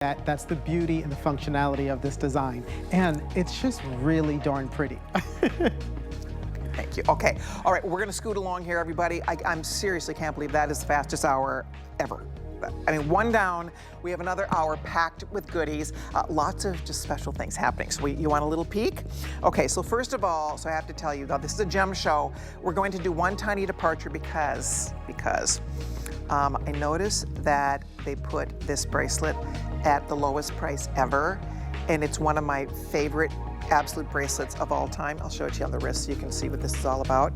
That's the beauty and the functionality of this design. And it's just really darn pretty. Thank you. Okay. All right. We're going to scoot along here, everybody. I'm seriously can't believe that is the fastest hour ever. I mean, one down, we have another hour packed with goodies, lots of just special things happening. So you want a little peek? Okay, so first of all, so I have to tell you, this is a gem show. We're going to do one tiny departure because I noticed that they put this bracelet at the lowest price ever, and it's one of my favorite absolute bracelets of all time. I'll show it to you on the wrist so you can see what this is all about.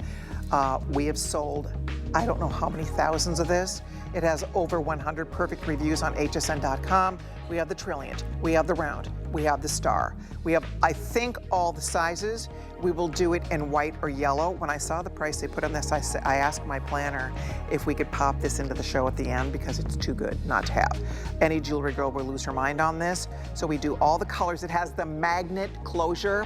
We have sold, I don't know how many thousands of this. It has over 100 perfect reviews on hsn.com. We have the trilliant, we have the round, we have the star. We have, I think, all the sizes. We will do it in white or yellow. When I saw the price they put on this, I asked my planner if we could pop this into the show at the end because it's too good not to have. Any jewelry girl will lose her mind on this. So we do all the colors. It has the magnet closure.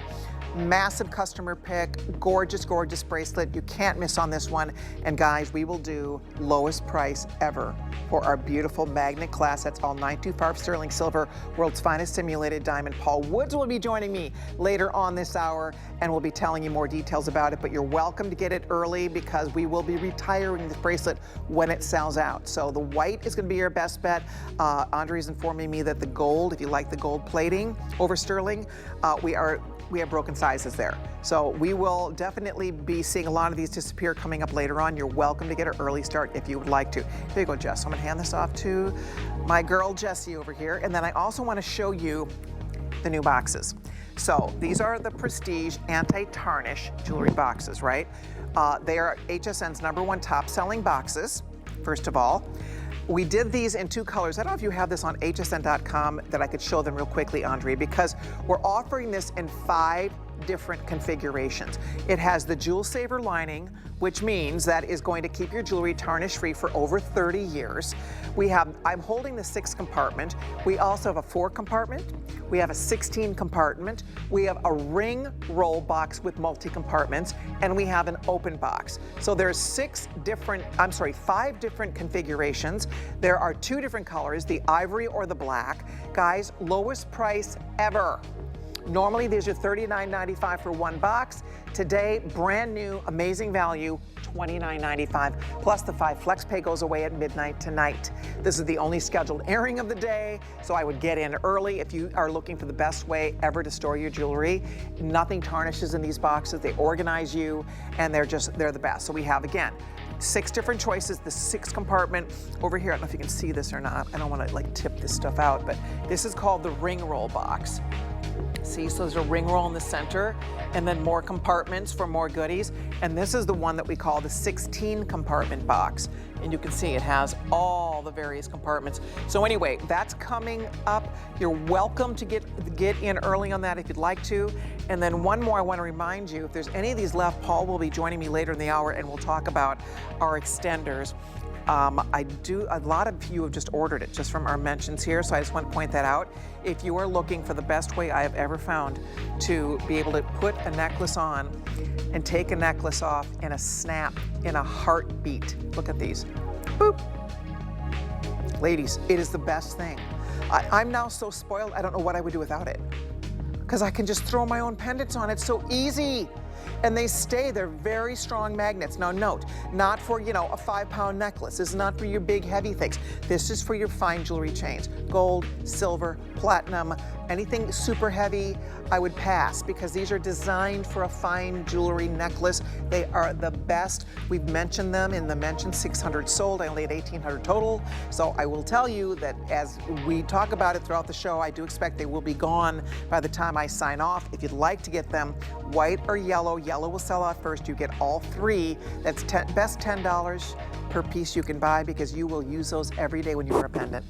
Massive customer pick, gorgeous, gorgeous bracelet. You can't miss on this one. And guys, we will do lowest price ever for our beautiful magnet class. That's all 925 sterling silver, world's finest simulated diamond. Paul Woods will be joining me later on this hour, and we'll be telling you more details about it. But you're welcome to get it early because we will be retiring this bracelet when it sells out. So the white is going to be your best bet. Andre's informing me that the gold, if you like the gold plating over sterling, we have broken sizes there. So we will definitely be seeing a lot of these disappear coming up later on. You're welcome to get an early start if you would like to. There you go, Jess. I'm gonna hand this off to my girl, Jessie, over here. And then I also wanna show you the new boxes. So these are the Prestige Anti-Tarnish jewelry boxes, right? They are HSN's #1 top-selling boxes, first of all. We did these in 2 colors. I don't know if you have this on hsn.com that I could show them real quickly, Andre, because we're offering this in 5 different configurations. It has the Jewel Saver lining, which means that is going to keep your jewelry tarnish free for over 30 years. I'm holding the 6 compartment. We also have a 4 compartment. We have a 16 compartment. We have a ring roll box with multi compartments, and we have an open box. So there's 5 different configurations. There are 2 different colors, the ivory or the black. Guys, lowest price ever. Normally, these are $39.95 for 1 box. Today, brand new, amazing value, $29.95. Plus the 5 flex pay goes away at midnight tonight. This is the only scheduled airing of the day, so I would get in early if you are looking for the best way ever to store your jewelry. Nothing tarnishes in these boxes. They organize you, and they're the best. So we have, again, 6 different choices, the 6 compartment over here. I don't know if you can see this or not. I don't want to like tip this stuff out, but this is called the ring roll box. See, so there's a ring roll in the center and then more compartments for more goodies. And this is the one that we call the 16 compartment box. And you can see it has all the various compartments. So anyway, that's coming up. You're welcome to get in early on that if you'd like to. And then one more I want to remind you, if there's any of these left, Paul will be joining me later in the hour and we'll talk about our extenders. A lot of you have just ordered it just from our mentions here, so I just want to point that out. If you are looking for the best way I have ever found to be able to put a necklace on and take a necklace off in a snap, in a heartbeat. Look at these. Boop. Ladies, it is the best thing. I'm now so spoiled, I don't know what I would do without it. Because I can just throw my own pendants on. It's so easy. And they stay, they're very strong magnets. Now note, not for, a 5-pound necklace. This is not for your big heavy things. This is for your fine jewelry chains. Gold, silver, platinum, anything super heavy, I would pass because these are designed for a fine jewelry necklace. They are the best. We've mentioned them in the mention 600 sold. I only had 1,800 total. So I will tell you that as we talk about it throughout the show, I do expect they will be gone by the time I sign off. If you'd like to get them, white or yellow, yellow will sell out first. You get all 3. That's best $10 per piece you can buy because you will use those every day when you wear a pendant.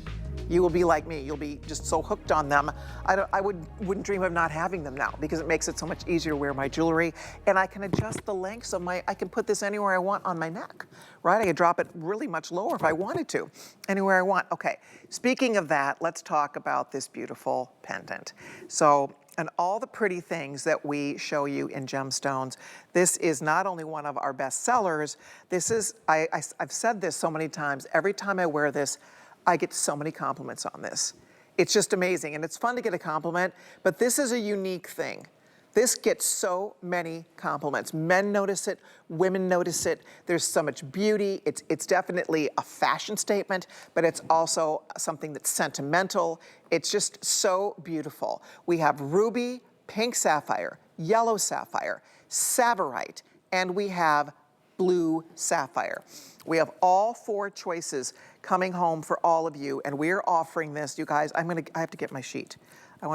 You will be like me. You'll be just so hooked on them. I wouldn't dream of not having them now because it makes it so much easier to wear my jewelry. And I can adjust the lengths of I can put this anywhere I want on my neck, right? I can drop it really much lower if I wanted to, anywhere I want. Okay, speaking of that, let's talk about this beautiful pendant. So, and all the pretty things that we show you in Gemstones, this is not only one of our best sellers, this is, I've said this so many times, every time I wear this, I get so many compliments on this. It's just amazing, and it's fun to get a compliment, but this is a unique thing. This gets so many compliments. Men notice it, women notice it. There's so much beauty. It's definitely a fashion statement, but it's also something that's sentimental. It's just so beautiful. We have ruby, pink sapphire, yellow sapphire, Savorite, and we have blue sapphire. We have all 4 choices coming home for all of you, and we're offering this, you guys. I have to get my sheet.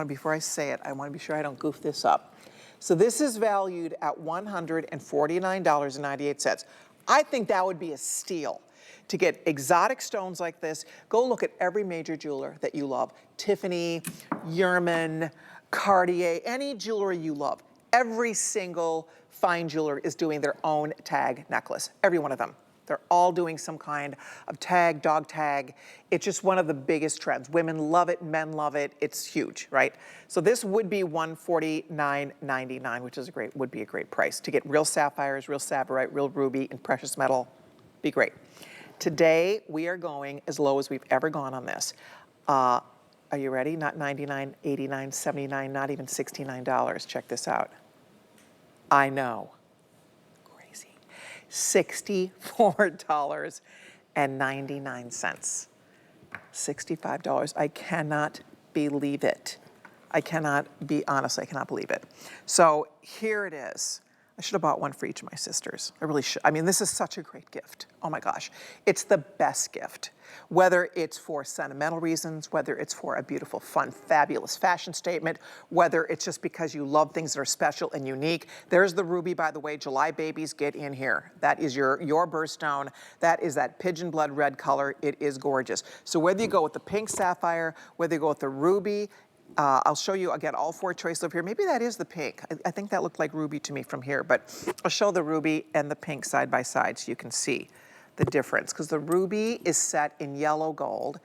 Before I say it, I want to be sure I don't goof this up. So this is valued at $149.98. I think that would be a steal. To get exotic stones like this, go look at every major jeweler that you love. Tiffany, Yerman, Cartier, any jewelry you love. Every single fine jeweler is doing their own tag necklace, every one of them. They're all doing some kind of tag, dog tag. It's just one of the biggest trends. Women love it, men love it. It's huge, right? So this would be $149.99, which is would be a great price to get real sapphires, real Savorite, real ruby, and precious metal. Be great. Today we are going as low as we've ever gone on this. Are you ready? Not $99, $89, $79, not even $69. Check this out. I know. $64.99. $65. I cannot believe it. Honestly, I cannot believe it. So here it is. I should have bought one for each of my sisters. I really should. I mean, this is such a great gift. Oh my gosh. It's the best gift. Whether it's for sentimental reasons, whether it's for a beautiful, fun, fabulous fashion statement, whether it's just because you love things that are special and unique. There's the ruby, by the way. July babies, get in here. That is your birthstone. That is that pigeon blood red color. It is gorgeous. So whether you go with the pink sapphire, whether you go with the ruby, I'll show you again all 4 choices over here. Maybe that is the pink. I think that looked like ruby to me from here, but I'll show the ruby and the pink side by side so you can see the difference, because the ruby is set in yellow gold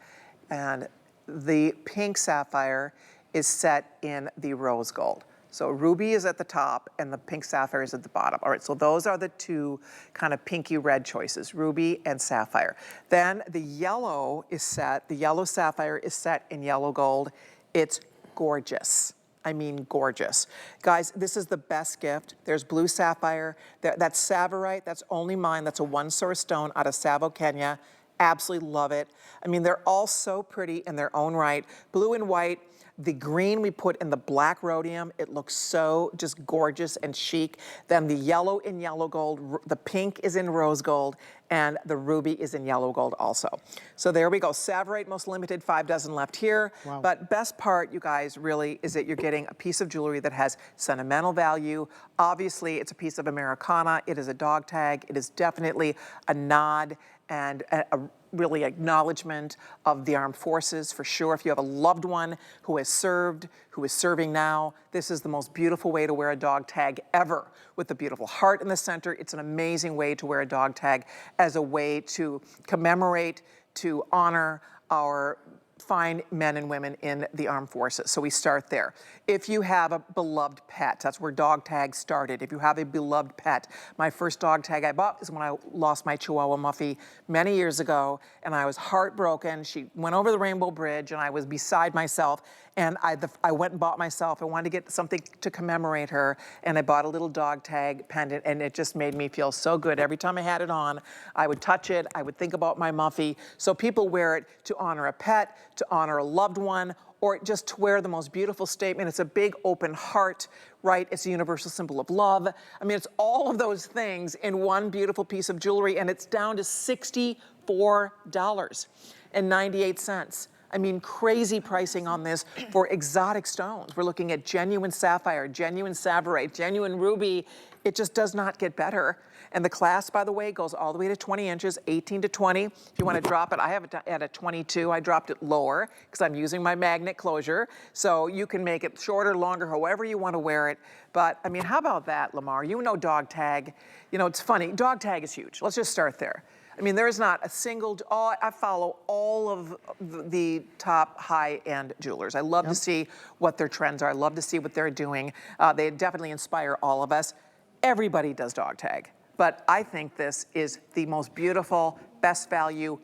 and the pink sapphire is set in the rose gold. So ruby is at the top and the pink sapphire is at the bottom. All right, so those are the 2 kind of pinky red choices, ruby and sapphire. Then the yellow sapphire is set in yellow gold. It's gorgeous. I mean, gorgeous. Guys, this is the best gift. There's blue sapphire. That's Savorite. That's only mine. That's a 1-source stone out of Savo, Kenya. Absolutely love it. I mean, they're all so pretty in their own right. Blue and white. The green we put in the black rhodium. It looks so just gorgeous and chic. Then the yellow in yellow gold. The pink is in rose gold. And the ruby is in yellow gold also. So there we go. Savorite, most limited, 5 dozen left here. Wow. But best part, you guys, really is that you're getting a piece of jewelry that has sentimental value. Obviously, it's a piece of Americana. It is a dog tag. It is definitely a nod and a really acknowledgement of the armed forces, for sure. If you have a loved one who has served, who is serving now, this is the most beautiful way to wear a dog tag ever, with the beautiful heart in the center. It's an amazing way to wear a dog tag as a way to commemorate, to honor our fine men and women in the armed forces. So we start there. If you have a beloved pet, that's where dog tags started. If you have a beloved pet, my first dog tag I bought is when I lost my Chihuahua Muffy many years ago, and I was heartbroken. She went over the Rainbow Bridge, and I was beside myself. And I went and bought myself. I wanted to get something to commemorate her, and I bought a little dog tag pendant, and it just made me feel so good. Every time I had it on, I would touch it. I would think about my Muffy. So people wear it to honor a pet, to honor a loved one, or just to wear the most beautiful statement. It's a big open heart, right? It's a universal symbol of love. I mean, it's all of those things in one beautiful piece of jewelry, and it's down to $64.98. I mean, crazy pricing on this for exotic stones. We're looking at genuine sapphire, genuine Savorite, genuine ruby. It just does not get better. And the clasp, by the way, goes all the way to 20 inches, 18 to 20. If you want to drop it, I have it at a 22. I dropped it lower because I'm using my magnet closure. So you can make it shorter, longer, however you want to wear it. But, I mean, how about that, Lamar? You know dog tag. You know, it's funny. Dog tag is huge. Let's just start there. I mean, there's not a single, I follow all of the top high-end jewelers. I love to see what their trends are. I love to see what they're doing. They definitely inspire all of us. Everybody does dog tag. But I think this is the most beautiful, best value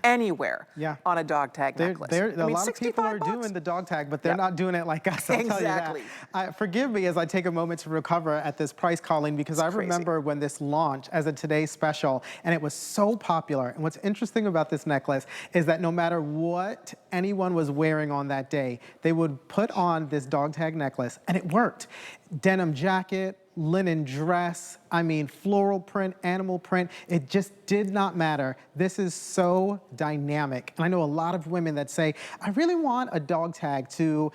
anywhere Yeah. on a dog tag necklace. I A mean, lot of people are 65 bucks. doing the dog tag, but they're Yep. not doing it like us, I'll Exactly. tell you that. Forgive me as I take a moment to recover at this price, Colleen, because It's I crazy. remember when this launched as a Today Special, and it was so popular. And what's interesting about this necklace is that no matter what anyone was wearing on that day, they would put on this dog tag necklace, and it worked. Denim jacket, linen dress, I mean, floral print, animal print, it just did not matter. This is so dynamic. And I know a lot of women that say, I really want a dog tag to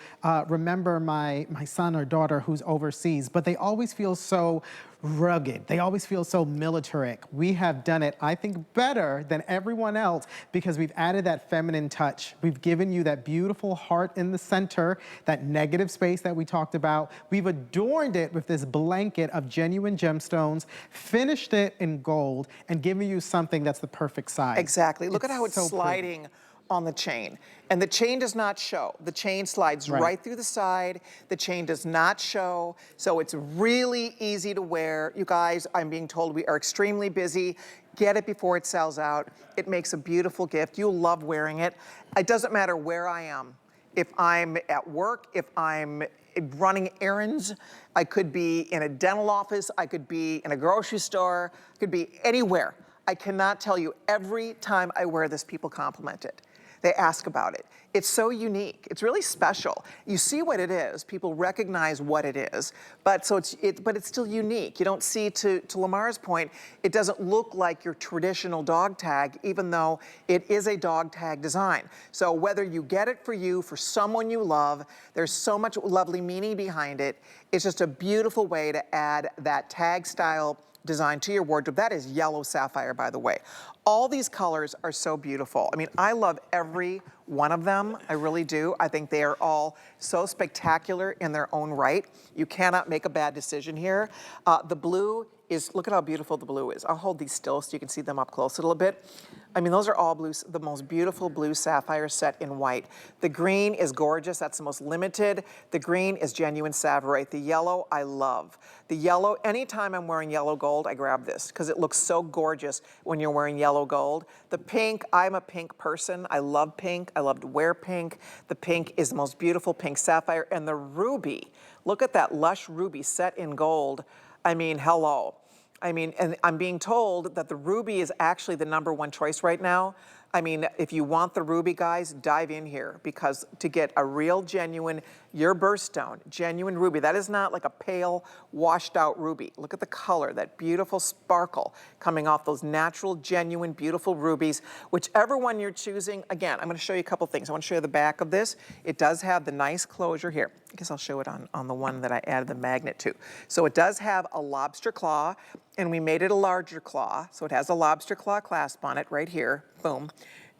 remember my son or daughter who's overseas, but they always feel so rugged. They always feel so militaric. We have done it, I think, better than everyone else because we've added that feminine touch. We've given you that beautiful heart in the center, that negative space that we talked about. We've adorned it with this blanket of genuine gemstones, finished it in gold, and given you something that's the perfect size. Exactly. Look at how it's so sliding pretty on the chain. And the chain does not show. The chain slides right through the side. The chain does not show. So it's really easy to wear. You guys, I'm being told we are extremely busy. Get it before it sells out. It makes a beautiful gift. You'll love wearing it. It doesn't matter where I am. If I'm at work, if I'm running errands, I could be in a dental office, I could be in a grocery store, I could be anywhere. I cannot tell you, every time I wear this, people compliment it. They ask about it. It's so unique. It's really special. You see what it is. People recognize what it is, but it's still unique. You don't see, to Lamar's point, it doesn't look like your traditional dog tag, even though it is a dog tag design. So whether you get it for you, for someone you love, there's so much lovely meaning behind it. It's just a beautiful way to add that tag style design to your wardrobe. That is yellow sapphire, by the way. All these colors are so beautiful. I mean, I love every one of them. I really do. I think they are all so spectacular in their own right. You cannot make a bad decision here. The blue is, look at how beautiful the blue is. I'll hold these still so you can see them up close a little bit. I mean, those are all blues, the most beautiful blue sapphire set in white. The green is gorgeous. That's the most limited. The green is genuine Savorite. The yellow, I love. The yellow, anytime I'm wearing yellow gold, I grab this because it looks so gorgeous when you're wearing yellow gold. The pink, I'm a pink person. I love pink. I love to wear pink. The pink is the most beautiful pink sapphire. And the ruby, look at that lush ruby set in gold. I mean, hello. I mean, and I'm being told that the ruby is actually the #1 choice right now. I mean, if you want the ruby, guys, dive in here, because to get a real genuine, your birthstone, genuine ruby, that is not like a pale, washed out ruby. Look at the color, that beautiful sparkle coming off those natural, genuine, beautiful rubies. Whichever one you're choosing, again, I'm gonna show you a couple things. I wanna show you the back of this. It does have the nice closure here. I guess I'll show it on the one that I added the magnet to. So it does have a lobster claw, and we made it a larger claw. So it has a lobster claw clasp on it right here, boom.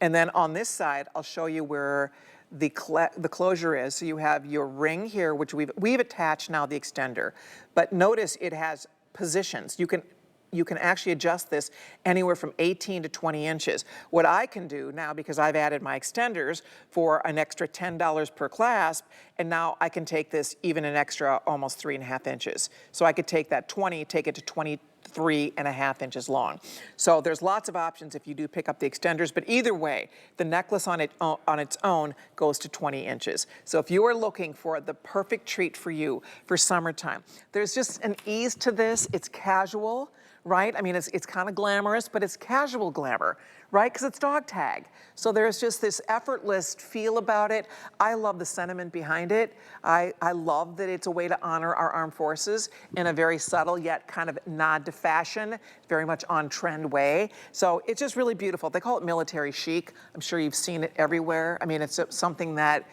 And then on this side, I'll show you where the closure is. So you have your ring here, which we've attached now the extender. But notice it has positions. You can actually adjust this anywhere from 18 to 20 inches. What I can do now, because I've added my extenders for an extra $10 per clasp, and now I can take this even an extra almost 3.5 inches. So I could take that 20, take it to 23.5 inches long. So there's lots of options if you do pick up the extenders, but either way, the necklace on its own goes to 20 inches. So if you are looking for the perfect treat for you for summertime, there's just an ease to this. It's casual, right? I mean, it's kind of glamorous, but it's casual glamour, right? Because it's dog tag. So there's just this effortless feel about it. I love the sentiment behind it. I love that it's a way to honor our armed forces in a very subtle yet kind of nod to fashion, very much on trend way. So it's just really beautiful. They call it military chic. I'm sure you've seen it everywhere. I mean, it's something that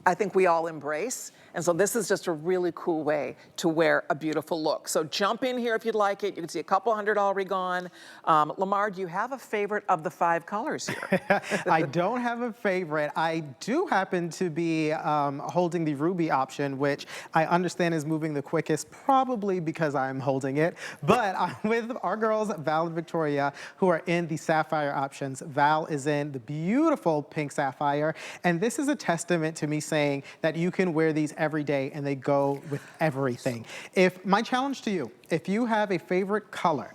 I think we all embrace. And so this is just a really cool way to wear a beautiful look. So jump in here if you'd like it. You can see a couple hundred already gone. Lamar, do you have a favorite of the 5 colors here? I don't have a favorite. I do happen to be holding the ruby option, which I understand is moving the quickest, probably because I'm holding it. But I'm with our girls, Val and Victoria, who are in the sapphire options. Val is in the beautiful pink sapphire. And this is a testament to me saying that you can wear these every day and they go with everything. My challenge to you, if you have a favorite color,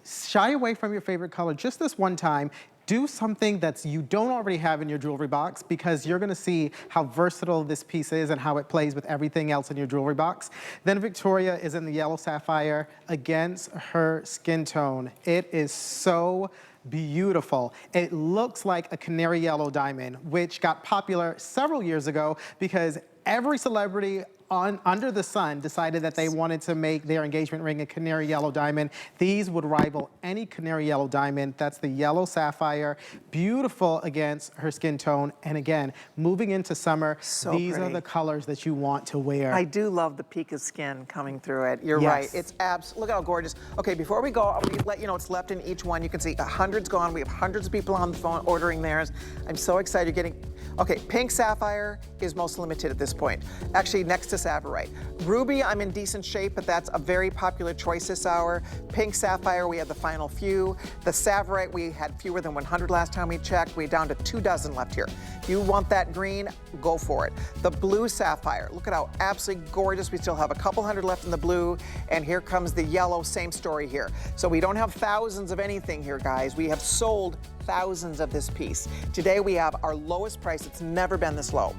shy away from your favorite color just this one time. do something that you don't already have in your jewelry box, because you're gonna see how versatile this piece is and how it plays with everything else in your jewelry box. Then Victoria is in the yellow sapphire against her skin tone. It is so beautiful. It looks like a canary yellow diamond, which got popular several years ago because every celebrity under the sun decided that they wanted to make their engagement ring a canary yellow diamond. These would rival any canary yellow diamond. That's the yellow sapphire, beautiful against her skin tone. And again, moving into summer, these are the colors that you want to wear. I do love the peak of skin coming through it. You're right. It's look how gorgeous. Okay, before we go, I'll let you know what's left in each one. You can see 100's gone. We have hundreds of people on the phone ordering theirs. I'm so excited you're getting. Okay, pink sapphire is most limited at this point. Actually, next to Savorite. Ruby, I'm in decent shape, but that's a very popular choice this hour. Pink sapphire, we have the final few. The Savorite, we had fewer than 100 last time we checked. We're down to 2 dozen left here. If you want that green, go for it. The blue sapphire, look at how absolutely gorgeous. We still have a couple hundred left in the blue, and here comes the yellow, same story here. So we don't have thousands of anything here, guys. We have sold thousands of this piece. Today we have our lowest price. It's never been this low.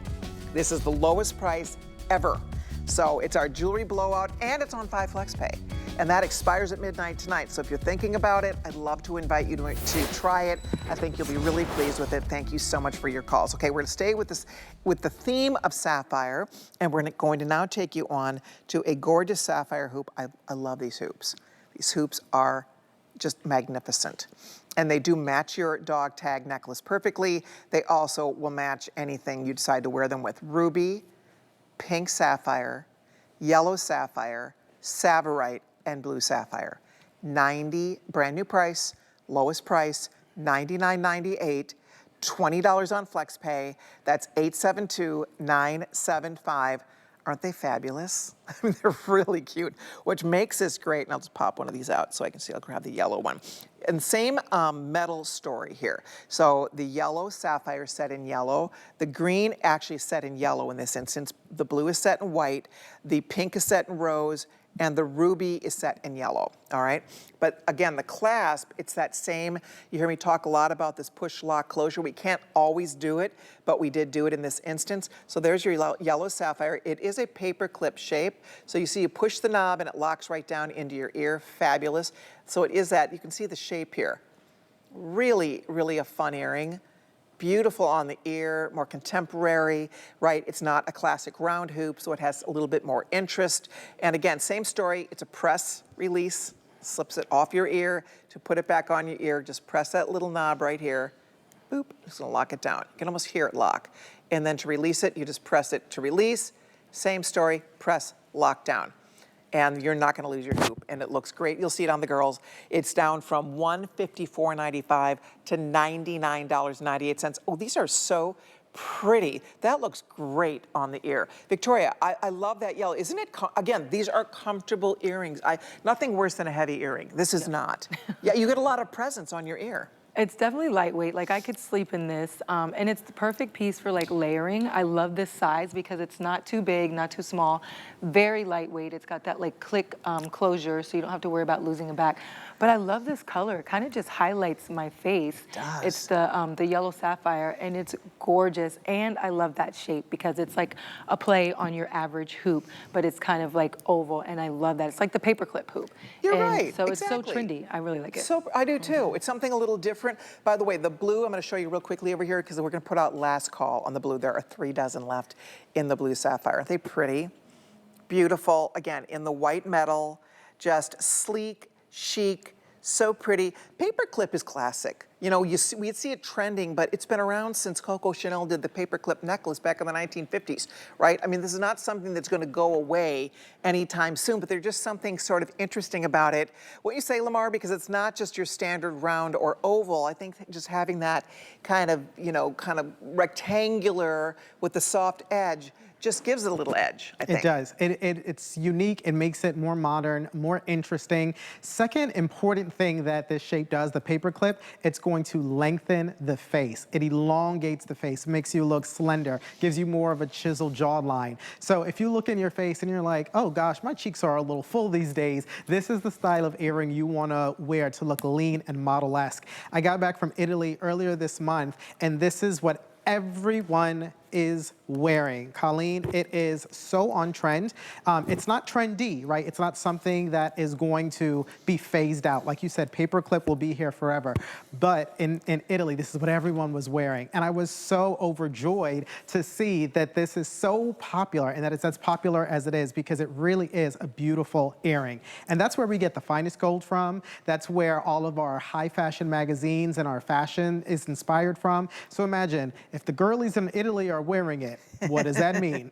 This is the lowest price ever. So it's our jewelry blowout, and it's on 5 Flex Pay. And that expires at midnight tonight. So if you're thinking about it, I'd love to invite you to try it. I think you'll be really pleased with it. Thank you so much for your calls. Okay, we're gonna stay with the theme of sapphire, and we're going to now take you on to a gorgeous sapphire hoop. I love these hoops. These hoops are just magnificent. And they do match your dog tag necklace perfectly. They also will match anything you decide to wear them with. Ruby, pink sapphire, yellow sapphire, Savorite, and blue sapphire. 90, brand new price, lowest price, $99.98, $20 on FlexPay. That's 872-975. Aren't they fabulous? I mean, they're really cute, which makes this great. And I'll just pop one of these out so I can see. I'll grab the yellow one. And same metal story here. So the yellow sapphire set in yellow. The green actually set in yellow in this instance. The blue is set in white. The pink is set in rose. And the ruby is set in yellow, all right? But again, the clasp, it's that same, you hear me talk a lot about this push lock closure. We can't always do it, but we did do it in this instance. So there's your yellow sapphire. It is a paper clip shape. So you see you push the knob and it locks right down into your ear. Fabulous. So it is that, you can see the shape here. Really, really a fun earring. Beautiful on the ear, more contemporary, right? It's not a classic round hoop, so it has a little bit more interest. And again, same story, it's a press release, slips it off your ear. To put it back on your ear, just press that little knob right here. Boop, just gonna lock it down. You can almost hear it lock. And then to release it, you just press it to release. Same story, press, lock down. And you're not gonna lose your hoop, and it looks great. You'll see it on the girls. It's down from $154.95 to $99.98. Oh, these are so pretty. That looks great on the ear. Victoria, I love that yellow. Isn't it, again, these are comfortable earrings. Nothing worse than a heavy earring. This is not. Yeah, you get a lot of presence on your ear. It's definitely lightweight. Like I could sleep in this, and it's the perfect piece for like layering. I love this size because it's not too big, not too small, very lightweight. It's got that like click closure, so you don't have to worry about losing it back. But I love this color. It kind of just highlights my face. It does. It's the yellow sapphire, and it's gorgeous. And I love that shape because it's like a play on your average hoop, but it's kind of like oval, and I love that. It's like the paperclip hoop. You're right. So exactly. It's so trendy. I really like it. So I do too. It's something a little different. By the way, the blue, I'm going to show you real quickly over here because we're going to put out last call on the blue. There are 3 dozen left in the blue sapphire. Aren't they pretty? Beautiful. Again, in the white metal, just sleek, chic, so pretty. Paperclip is classic. You know, we'd see it trending, but it's been around since Coco Chanel did the paperclip necklace back in the 1950s, right? I mean, this is not something that's going to go away anytime soon, but there's just something sort of interesting about it. What you say, Lamar, because it's not just your standard round or oval. I think just having that kind of, you know, kind of rectangular with the soft edge just gives it a little edge, I think. It does. It's unique. It makes it more modern, more interesting. Second important thing that this shape does, the paperclip, it's going going to lengthen the face. It elongates the face, makes you look slender, gives you more of a chiseled jawline. So if you look in your face and you're like, oh gosh, my cheeks are a little full these days, this is the style of earring you want to wear to look lean and model-esque. I got back from Italy earlier this month, and this is what everyone is wearing. Colleen, it is so on trend. It's not trendy, right? It's not something that is going to be phased out. Like you said, paperclip will be here forever. But in Italy, this is what everyone was wearing. And I was so overjoyed to see that this is so popular and that it's as popular as it is, because it really is a beautiful earring. And that's where we get the finest gold from. That's where all of our high fashion magazines and our fashion is inspired from. So imagine if the girlies in Italy are wearing it, what does that mean?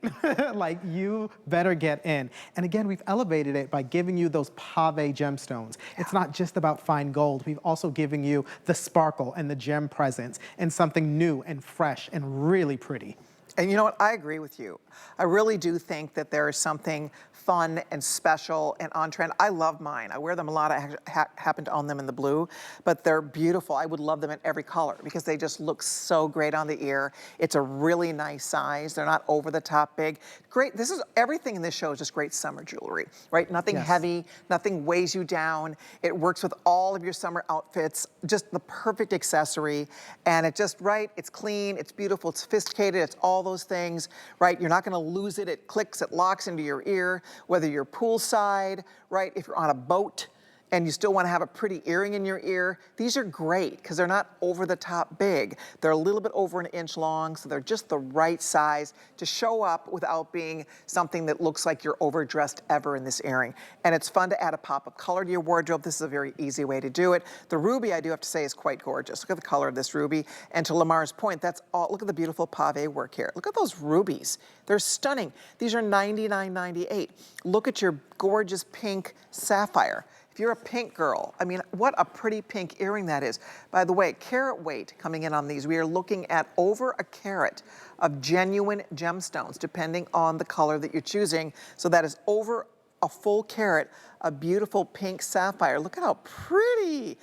Like, you better get in. And again, we've elevated it by giving you those pave gemstones. Yeah. It's not just about fine gold. We've also given you the sparkle and the gem presence and something new and fresh and really pretty. And you know what? I agree with you. I really do think that there is something fun and special and on trend. I love mine. I wear them a lot. I happen to own them in the blue, but they're beautiful. I would love them in every color because they just look so great on the ear. It's a really nice size. They're not over the top big. Great. This is everything in this show is just great summer jewelry, right? Nothing heavy, nothing weighs you down. It works with all of your summer outfits. Just the perfect accessory. And it just, right? It's clean, it's beautiful, it's sophisticated, it's all those things, right? You're not going to lose it. It clicks, it locks into your ear, whether you're poolside, right? If you're on a boat and you still want to have a pretty earring in your ear, these are great because they're not over the top big. They're a little bit over an inch long, so they're just the right size to show up without being something that looks like you're overdressed ever in this earring. And it's fun to add a pop of color to your wardrobe. This is a very easy way to do it. The ruby, I do have to say, is quite gorgeous. Look at the color of this ruby. And to Lamar's point, that's all. Look at the beautiful pave work here. Look at those rubies. They're stunning. These are $99.98. Look at your gorgeous pink sapphire. If you're a pink girl, I mean, what a pretty pink earring that is. By the way, carat weight coming in on these, we are looking at over a carat of genuine gemstones, depending on the color that you're choosing. So that is over a full carat of beautiful pink sapphire. Look at how pretty.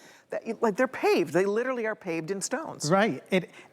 Like, they're paved. They literally are paved in stones. Right.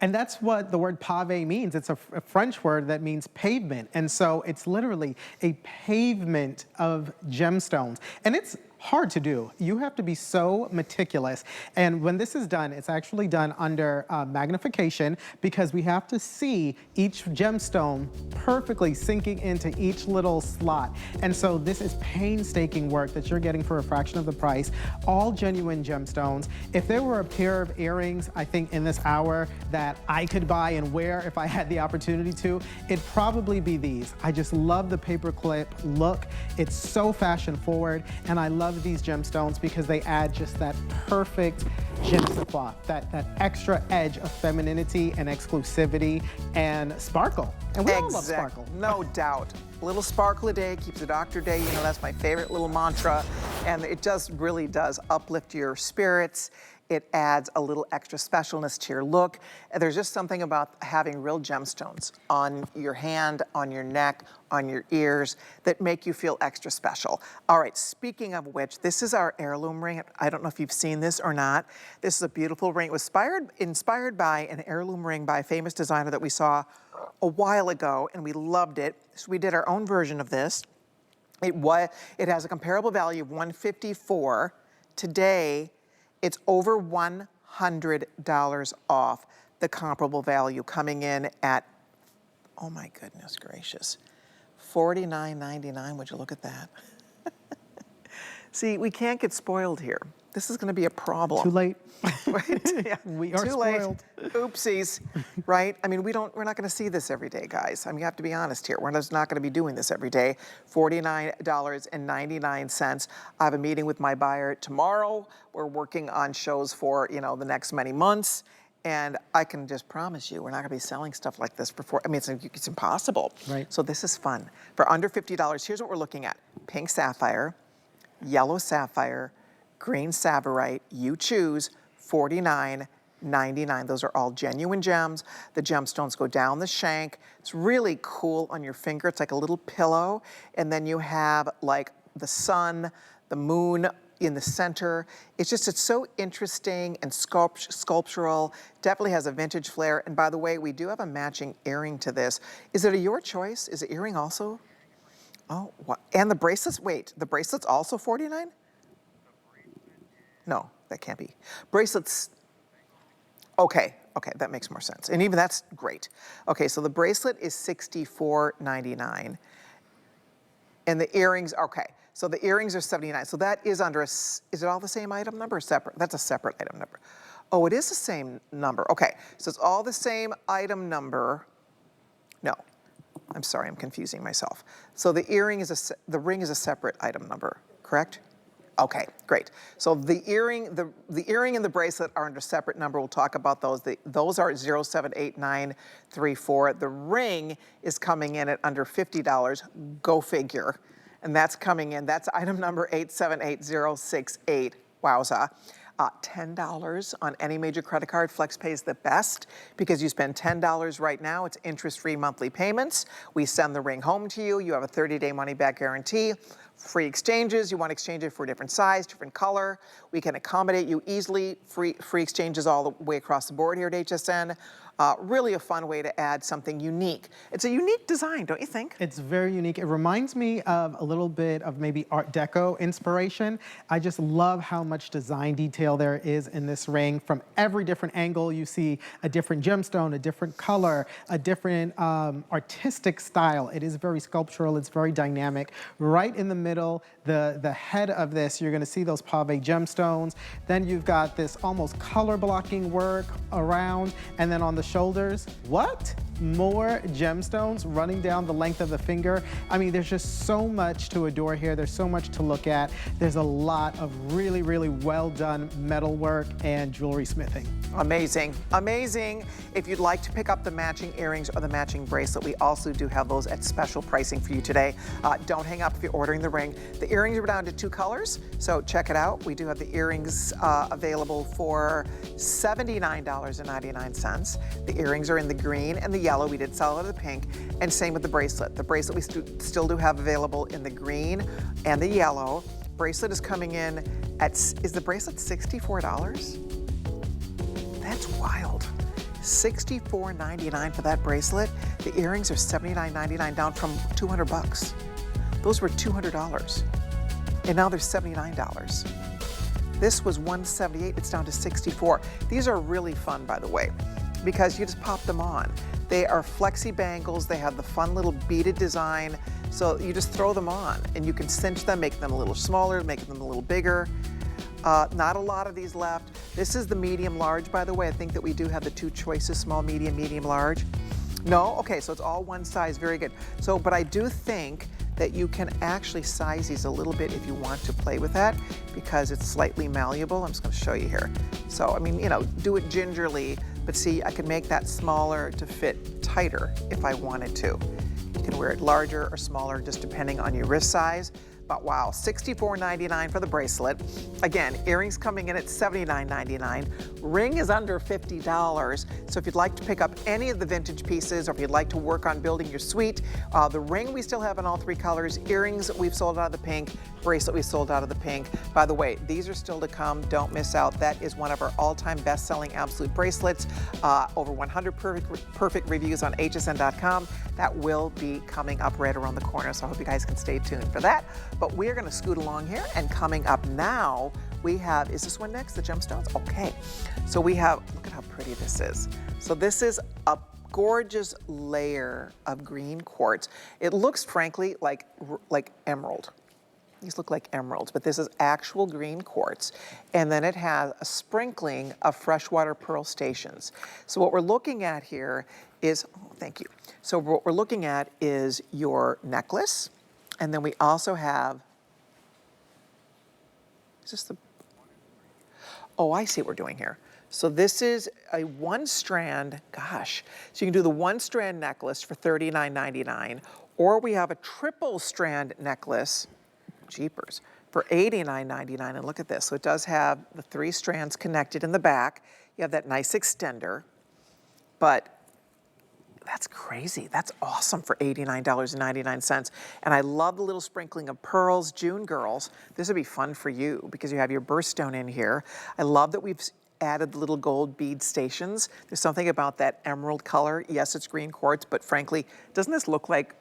And that's what the word pave means. It's a French word that means pavement. And so it's literally a pavement of gemstones. And it's hard to do. You have to be so meticulous. And when this is done, it's actually done under magnification, because we have to see each gemstone perfectly sinking into each little slot. And so this is painstaking work that you're getting for a fraction of the price, all genuine gemstones. If there were a pair of earrings, I think in this hour, that I could buy and wear if I had the opportunity to, it'd probably be these. I just love the paperclip look. It's so fashion forward, and I love these gemstones because they add just that perfect je ne sais quoi, that extra edge of femininity and exclusivity and sparkle. And we all love sparkle. No doubt. A little sparkle a day keeps the doctor day. You know, that's my favorite little mantra. And it just really does uplift your spirits. It adds a little extra specialness to your look. And there's just something about having real gemstones on your hand, on your neck, on your ears that make you feel extra special. All right, speaking of which, this is our heirloom ring. I don't know if you've seen this or not. This is a beautiful ring. It was inspired by an heirloom ring by a famous designer that we saw a while ago, and we loved it. So we did our own version of this. It has a comparable value of $154. Today, it's over $100 off the comparable value, coming in at, oh my goodness gracious, $49.99. Would you look at that? See, we can't get spoiled here. This is going to be a problem. Too late. Right? Yeah. We are Too spoiled. late. Oopsies. Right? I mean, we're not going to see this every day, guys. I mean, you have to be honest here. We're just not going to be doing this every day. $49.99. I have a meeting with my buyer tomorrow. We're working on shows for, you know, the next many months. And I can just promise you, we're not going to be selling stuff like this before. I mean, it's impossible. Right. So this is fun. For under $50, here's what we're looking at. Pink sapphire, yellow sapphire, green savarite. You choose. $49.99. Those are all genuine gems. The gemstones go down the shank. It's really cool on your finger. It's like a little pillow. And then you have like the sun, the moon, in the center. It's so interesting and sculptural. Definitely has a vintage flair. And by the way, we do have a matching earring to this. Is it your choice? Is the earring also? Oh, what? And the bracelets? Wait, the bracelets also $49? No, that can't be. Bracelets. Okay, that makes more sense. And even that's great. Okay, so the bracelet is $64.99. And the earrings, okay, so the earrings are $79. So that is under is it all the same item number or separate? That's a separate item number. Oh, it is the same number. Okay, so it's all the same item number. No, I'm sorry, I'm confusing myself. So the ring is a separate item number, correct? Okay, great. So the earring and the bracelet are under separate number. We'll talk about those. Those are 078934. The ring is coming in at under $50. Go figure. And that's coming in. That's item number 878068. Wowza. $10 on any major credit card. FlexPay is the best because you spend $10 right now. It's interest-free monthly payments. We send the ring home to you. You have a 30-day money-back guarantee. Free exchanges. You want to exchange it for a different size, different color. We can accommodate you easily. Free exchanges all the way across the board here at HSN. Really a fun way to add something unique. It's a unique design, don't you think? It's very unique. It reminds me of a little bit of maybe Art Deco inspiration. I just love how much design detail there is in this ring. From every different angle, you see a different gemstone, a different color, a different artistic style. It is very sculptural. It's very dynamic. Right in the middle, the head of this, you're going to see those pave gemstones. Then you've got this almost color blocking work around, and then on the shoulders, what? More gemstones running down the length of the finger. I mean, there's just so much to adore here. There's so much to look at. There's a lot of really, really well done metal work and jewelry smithing. Amazing, amazing. If you'd like to pick up the matching earrings or the matching bracelet, we also do have those at special pricing for you today. Don't hang up if you're ordering the ring. The earrings are down to 2 colors, so check it out. We do have the earrings available for $79.99. The earrings are in the green and the yellow. We did sell it in the pink, and same with the bracelet. The bracelet we still do have available in the green and the yellow. Bracelet is coming in at, is the bracelet $64? That's wild. $64.99 for that bracelet. The earrings are $79.99, down from $200. Those were $200, and now they're $79. This was $178, it's down to $64. These are really fun, by the way, because you just pop them on. They are flexi bangles. They have the fun little beaded design. So you just throw them on and you can cinch them, make them a little smaller, make them a little bigger. Not a lot of these left. This is the medium large, by the way. I think that we do have the 2 choices, small, medium large. No? Okay, so it's all one size, very good. So, but I do think that you can actually size these a little bit if you want to play with that because it's slightly malleable. I'm just gonna show you here. So, I mean, you know, do it gingerly, but see, I can make that smaller to fit tighter if I wanted to. You can wear it larger or smaller, just depending on your wrist size. But wow, $64.99 for the bracelet. Again, earrings coming in at $79.99. Ring is under $50. So if you'd like to pick up any of the vintage pieces, or if you'd like to work on building your suite, the ring we still have in all 3 colors. Earrings we've sold out of the pink. Bracelet we sold out of the pink. By the way, these are still to come. Don't miss out. That is one of our all-time best-selling absolute bracelets. Over 100 perfect reviews on hsn.com. That will be coming up right around the corner. So I hope you guys can stay tuned for that. But we're going to scoot along here, and coming up now, we have, is this one next, the gemstones? Okay, so we have, look at how pretty this is. So this is a gorgeous layer of green quartz. It looks, frankly, like emerald. These look like emeralds, but this is actual green quartz. And then it has a sprinkling of freshwater pearl stations. So what we're looking at here is, oh, thank you. So what we're looking at is your necklace. And then we also have, is this the, oh, I see what we're doing here. So this is a 1-strand, gosh. So you can do the 1-strand necklace for $39.99, or we have a triple strand necklace, jeepers, for $89.99. And look at this. So it does have the 3 strands connected in the back. You have that nice extender, but That's crazy. That's awesome for $89.99. And I love the little sprinkling of pearls. June girls, this would be fun for you because you have your birthstone in here. I love that we've added the little gold bead stations. There's something about that emerald color. Yes, it's green quartz, but frankly, doesn't this look like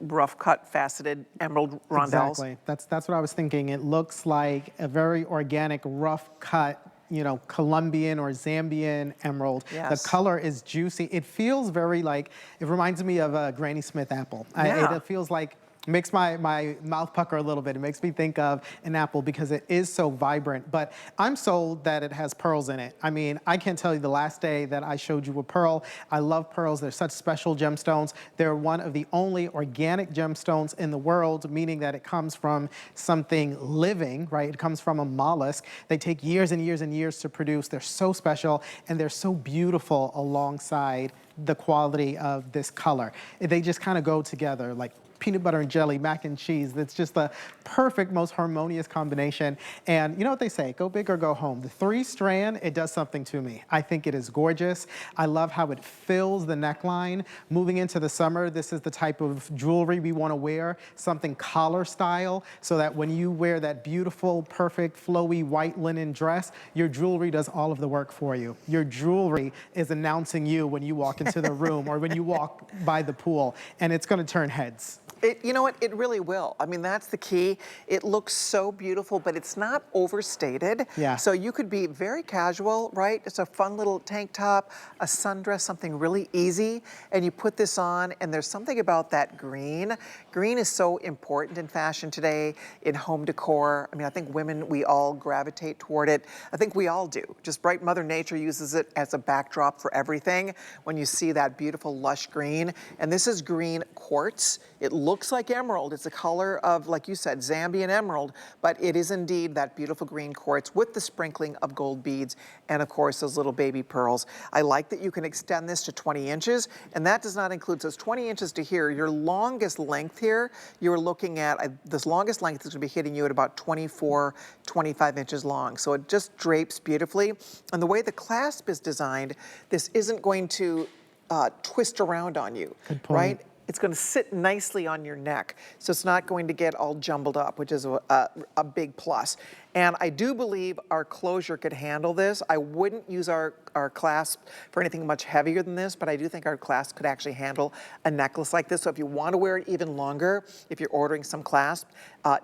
rough cut faceted emerald rondelles? Exactly. That's what I was thinking. It looks like a very organic, rough cut, you know, Colombian or Zambian emerald. Yes. The color is juicy. It feels very like, it reminds me of a Granny Smith apple. Yeah. It feels like, makes my mouth pucker a little bit. It makes me think of an apple because it is so vibrant. But I'm sold that it has pearls in it. I mean, I can't tell you the last day that I showed you a pearl. I love pearls. They're such special gemstones. They're one of the only organic gemstones in the world, meaning that it comes from something living, right? It comes from a mollusk. They take years and years and years to produce. They're so special and they're so beautiful alongside the quality of this color. They just kind of go together like peanut butter and jelly, mac and cheese. It's just the perfect, most harmonious combination. And you know what they say, go big or go home. The 3-strand, it does something to me. I think it is gorgeous. I love how it fills the neckline. Moving into the summer, this is the type of jewelry we want to wear, something collar style, so that when you wear that beautiful, perfect, flowy white linen dress, your jewelry does all of the work for you. Your jewelry is announcing you when you walk into the room or when you walk by the pool, and it's going to turn heads. You know what? It really will. I mean, that's the key. It looks so beautiful, but it's not overstated. Yeah. So you could be very casual, right? It's a fun little tank top, a sundress, something really easy, and you put this on, and there's something about that green. Green is so important in fashion today, in home decor. I mean, I think women, we all gravitate toward it. I think we all do. Just bright Mother Nature uses it as a backdrop for everything. When you see that beautiful lush green, and this is green quartz. It looks like emerald. It's the color of, like you said, Zambian emerald, but it is indeed that beautiful green quartz with the sprinkling of gold beads and, of course, those little baby pearls. I like that you can extend this to 20 inches, and that does not include, so it's 20 inches to here. Your longest length here, you're looking at, this longest length is going to be hitting you at about 24, 25 inches long. So it just drapes beautifully. And the way the clasp is designed, this isn't going to twist around on you, Good point. right? It's going to sit nicely on your neck, so it's not going to get all jumbled up, which is a big plus. And I do believe our closure could handle this. I wouldn't use our clasp for anything much heavier than this, but I do think our clasp could actually handle a necklace like this. So if you want to wear it even longer, if you're ordering some clasp,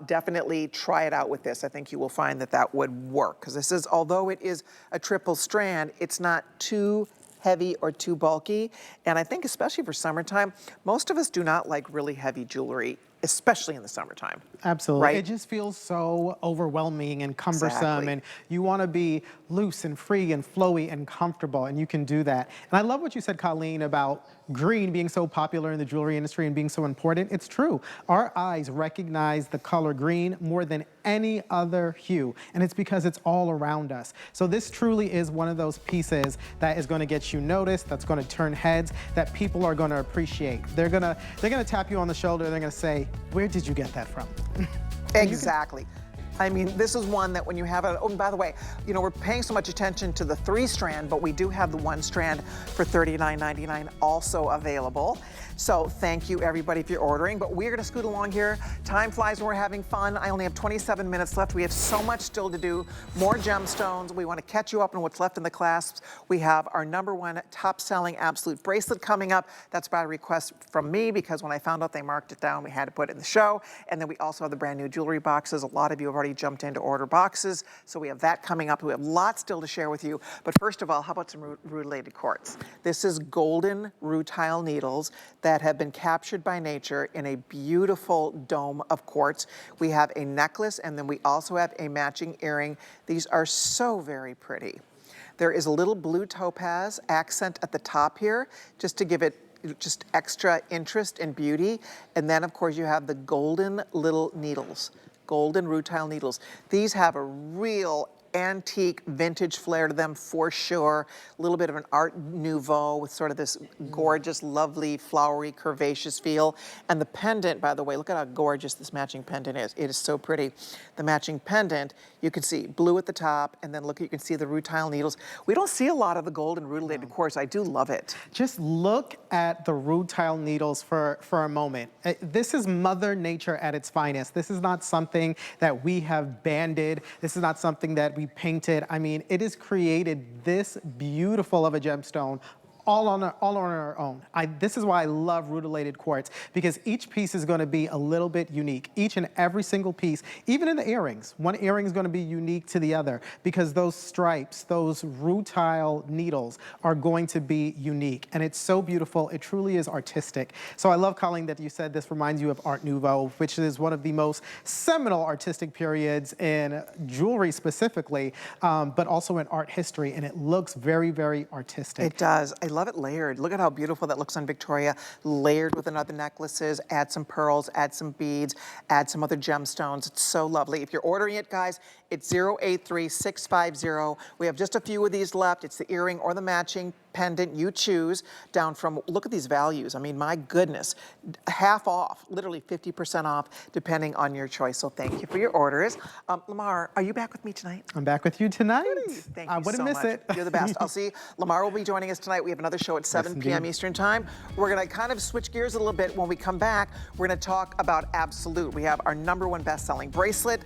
definitely try it out with this. I think you will find that that would work, because this is, although it is a triple strand, it's not too heavy or too bulky. And I think especially for summertime, most of us do not like really heavy jewelry, especially in the summertime. Absolutely. Right? It just feels so overwhelming and cumbersome, Exactly. and you want to be loose and free and flowy and comfortable, and you can do that. And I love what you said, Colleen, about green being so popular in the jewelry industry and being so important. It's true. Our eyes recognize the color green more than any other hue, and it's because it's all around us. So this truly is one of those pieces that is going to get you noticed, that's going to turn heads, that people are going to appreciate. They're going to tap you on the shoulder, they're going to say, "Where did you get that from?" Exactly. I mean, this is one that when you have it, oh, and by the way, you know, we're paying so much attention to the 3-strand, but we do have the 1-strand for $39.99 also available. So thank you, everybody, if you're ordering. But we're going to scoot along here. Time flies when we're having fun. I only have 27 minutes left. We have so much still to do. More gemstones. We want to catch you up on what's left in the clasps. We have our #1 top-selling absolute bracelet coming up. That's by request from me, because when I found out they marked it down, we had to put it in the show. And then we also have the brand new jewelry boxes. A lot of you have already jumped in to order boxes. So we have that coming up. We have lots still to share with you. But first of all, how about some related quartz? This is golden rutile needles that have been captured by nature in a beautiful dome of quartz. We have a necklace, and then we also have a matching earring. These are so very pretty. There is a little blue topaz accent at the top here, just to give it just extra interest and beauty. And then, of course, you have the golden little needles, golden rutile needles. These have a real antique vintage flair to them for sure. A little bit of an Art Nouveau with sort of this gorgeous, lovely, flowery, curvaceous feel. And the pendant, by the way, look at how gorgeous this matching pendant is. It is so pretty. The matching pendant, you can see blue at the top, and then look, you can see the rutile needles. We don't see a lot of the gold and rutilated quartz. I do love it. Just look at the rutile needles for a moment. This is Mother Nature at its finest. This is not something that we have banded. This is not something that we painted. I mean, it is created this beautiful of a gemstone all on our own. This is why I love rutilated quartz, because each piece is going to be a little bit unique. Each and every single piece, even in the earrings, one earring is going to be unique to the other, because those stripes, those rutile needles are going to be unique. And it's so beautiful. It truly is artistic. So I love, Colleen, that you said this reminds you of Art Nouveau, which is one of the most seminal artistic periods in jewelry specifically, but also in art history. And it looks very, very artistic. It does. I love it layered. Look at how beautiful that looks on Victoria, layered with other necklaces. Add some pearls, add some beads, add some other gemstones. It's so lovely. If you're ordering it, guys, it's 083650. We have just a few of these left. It's the earring or the matching pendant, you choose, down from, look at these values. I mean, my goodness, half off, literally 50% off, depending on your choice. So thank you for your orders. Lamar, are you back with me tonight? I'm back with you tonight. Thank you I wouldn't so miss much. it. You're the best. I'll see. Lamar will be joining us tonight. We have another show at 7 p.m. Eastern Time. We're going to kind of switch gears a little bit. When we come back, we're going to talk about Absolute. We have our #1 best-selling bracelet,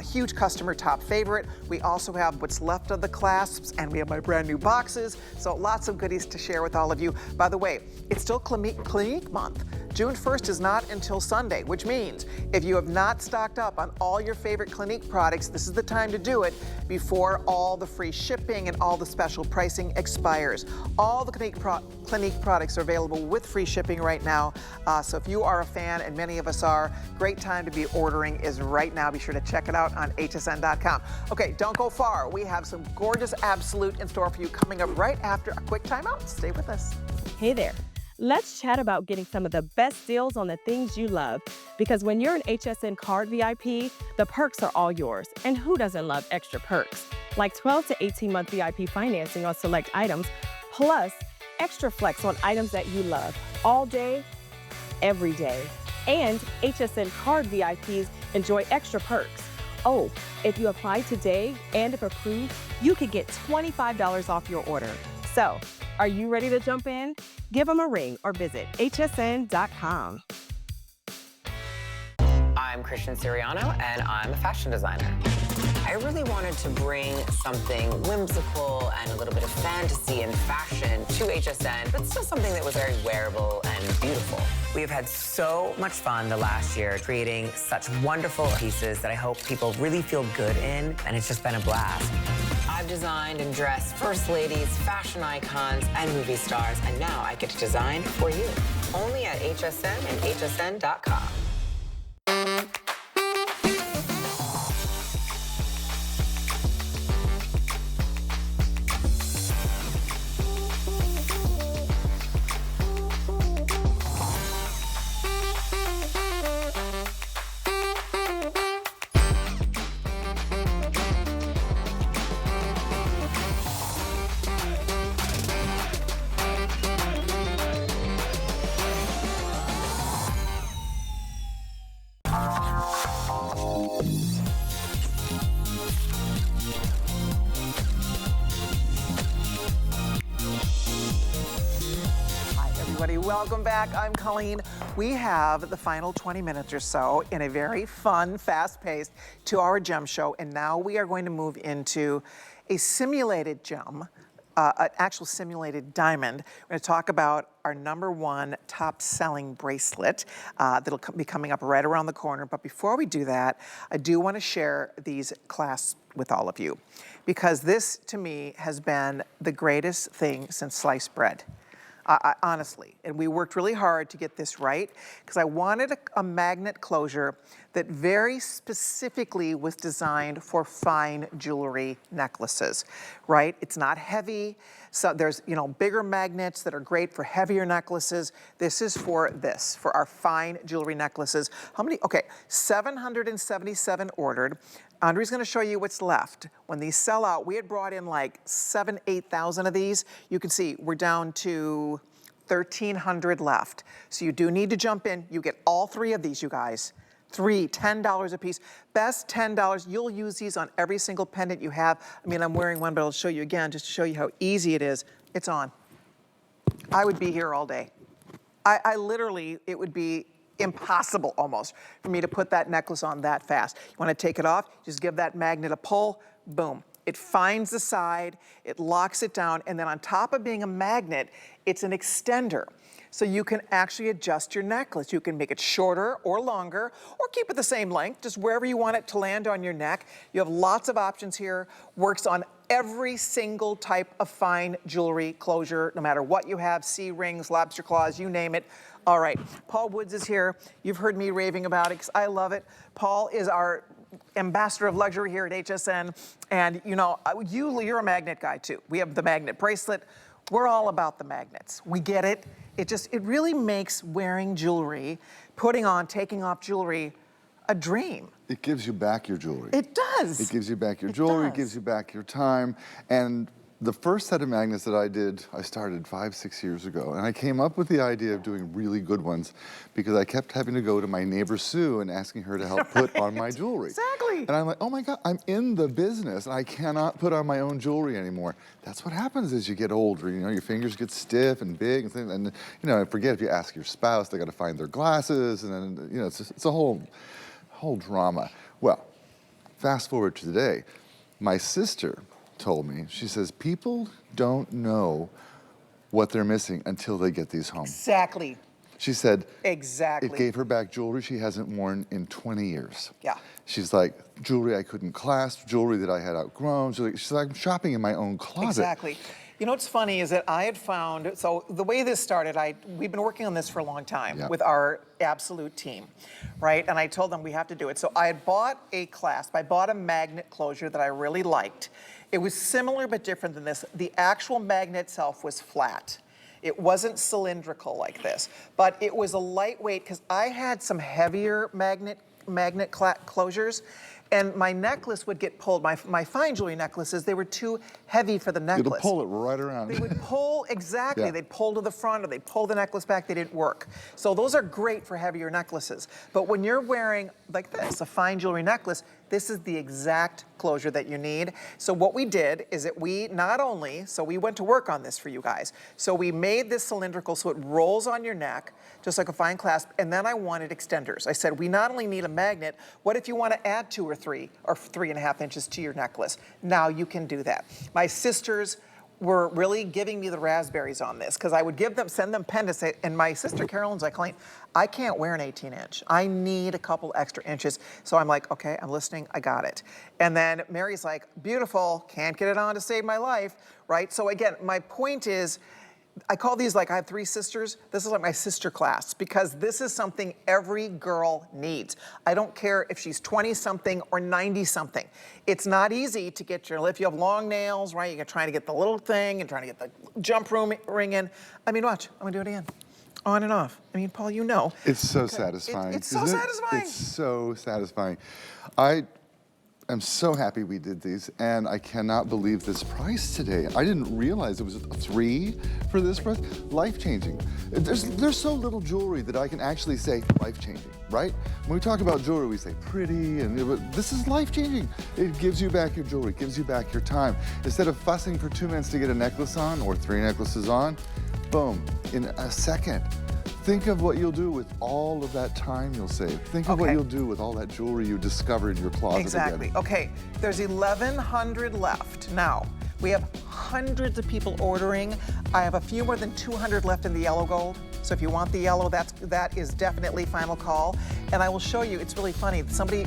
huge customer top favorite. We also have what's left of the clasps, and we have my brand new boxes. So lots of goodies to share with all of you. By the way, it's still Clinique month. June 1st is not until Sunday, which means if you have not stocked up on all your favorite Clinique products, this is the time to do it before all the free shipping and all the special pricing expires. All the Clinique products are available with free shipping right now. So if you are a fan, and many of us are, great time to be ordering is right now. Be sure to check it out on hsn.com. Okay, don't go far. We have some gorgeous Absolute in store for you coming up right after a quick timeout. Stay with us. Hey there. Let's chat about getting some of the best deals on the things you love. Because when you're an HSN card VIP, the perks are all yours. And who doesn't love extra perks? Like 12 to 18-month VIP financing on select items, plus extra flex on items that you love all day, every day. And HSN card VIPs enjoy extra perks. Oh, if you apply today and if approved, you could get $25 off your order. So, are you ready to jump in? Give them a ring or visit hsn.com. I'm Christian Siriano, and I'm a fashion designer. I really wanted to bring something whimsical and a little bit of fantasy and fashion to HSN, but still something that was very wearable and beautiful. We have had so much fun the last year creating such wonderful pieces that I hope people really feel good in, and it's just been a blast. I've designed and dressed first ladies, fashion icons, and movie stars, and now I get to design for you. Only at HSN and hsn.com. Welcome back. I'm Colleen. We have the final 20 minutes or so in a very fun, fast-paced 2-hour gem show, and now we are going to move into a simulated gem, an actual simulated diamond. We're going to talk about our #1 top-selling bracelet that'll be coming up right around the corner. But before we do that, I do want to share these clasps with all of you, because this, to me, has been the greatest thing since sliced bread. Honestly, and we worked really hard to get this right, because I wanted a magnet closure that very specifically was designed for fine jewelry necklaces, right? It's not heavy. So there's, bigger magnets that are great for heavier necklaces. This is for our fine jewelry necklaces. How many? Okay, 777 ordered. Andre's gonna show you what's left. When these sell out, we had brought in like 7,000, 8,000 of these. You can see we're down to 1,300 left. So you do need to jump in. You get all 3 of these, you guys. 3, $10 a piece. Best $10. You'll use these on every single pendant you have. I mean, I'm wearing one, but I'll show you again just to show you how easy it is. It's on. I would be here all day. I literally, it would be impossible almost for me to put that necklace on that fast. You wanna take it off, just give that magnet a pull, boom. It finds the side, it locks it down, and then on top of being a magnet, it's an extender. So you can actually adjust your necklace. You can make it shorter or longer, or keep it the same length, just wherever you want it to land on your neck. You have lots of options here. Works on every single type of fine jewelry closure, no matter what you have, C-rings, lobster claws, you name it. All right, Paul Woods is here. You've heard me raving about it, because I love it. Paul is our ambassador of luxury here at HSN, and you know, you're a magnet guy too. We have the magnet bracelet. We're all about the magnets. We get it. It really makes wearing jewelry, putting on, taking off jewelry, a dream. It gives you back your jewelry. It does. It gives you back your jewelry, it gives you back your time. And the first set of magnets that I did, I started 5, 6 years ago. And I came up with the idea of doing really good ones because I kept having to go to my neighbor Sue and asking her to help put on my jewelry. Exactly. And I'm like, oh my God, I'm in the business and I cannot put on my own jewelry anymore. That's what happens as you get older. You know, your fingers get stiff and big and things. And you know, forget if you ask your spouse, they got to find their glasses, and then you know, it's a whole drama. Well, fast forward to today, my sister told me, she says, people don't know what they're missing until they get these home. Exactly. She said, exactly. It gave her back jewelry she hasn't worn in 20 years. Yeah. She's like, jewelry I couldn't clasp, jewelry that I had outgrown. She's like, I'm shopping in my own closet. Exactly. You know what's funny is that I had found, so the way this started, we've been working on this for a long time with our absolute team, right? And I told them we have to do it. So I had bought a clasp, I bought a magnet closure that I really liked. It was similar but different than this. The actual magnet itself was flat. It wasn't cylindrical like this, but it was a lightweight, because I had some heavier magnet closures, and my necklace would get pulled. My fine jewelry necklaces, they were too heavy for the necklace. It'll pull it right around. They would pull, exactly. Yeah. They'd pull to the front, or they'd pull the necklace back. They didn't work. So those are great for heavier necklaces. But when you're wearing like this, a fine jewelry necklace, this is the exact closure that you need. So what we did is that we went to work on this for you guys. So we made this cylindrical so it rolls on your neck, just like a fine clasp, and then I wanted extenders. I said, we not only need a magnet, what if you want to add 2 or 3 or 3.5 inches to your necklace? Now you can do that. My sisters were really giving me the raspberries on this, because I would send them pendants, and my sister Carolyn's like, Colleen, I can't wear an 18-inch. I need a couple extra inches. So I'm like, okay, I'm listening, I got it. And then Mary's like, beautiful, can't get it on to save my life, right? So again, my point is, I call these, like, I have 3 sisters. This is like my sister class, because this is something every girl needs. I don't care if she's 20-something or 90-something. It's not easy to get if you have long nails, right? You're trying to get the little thing and trying to get the jump ring in. I mean, watch, I'm gonna do it again. On and off. I mean, Paul, you know. It's so satisfying. It's so satisfying. It's so satisfying. I'm so happy we did these, and I cannot believe this price today. I didn't realize it was 3 for this price. Life-changing. There's so little jewelry that I can actually say life-changing, right? When we talk about jewelry, we say pretty, but this is life-changing. It gives you back your jewelry, it gives you back your time. Instead of fussing for 2 minutes to get a necklace on or 3 necklaces on, boom, in a second. Think of what you'll do with all of that time you'll save. Think of what you'll do with all that jewelry you discovered in your closet again. Okay, there's 1,100 left. Now, we have hundreds of people ordering. I have a few more than 200 left in the yellow gold. So if you want the yellow, that is definitely final call. And I will show you, it's really funny. Somebody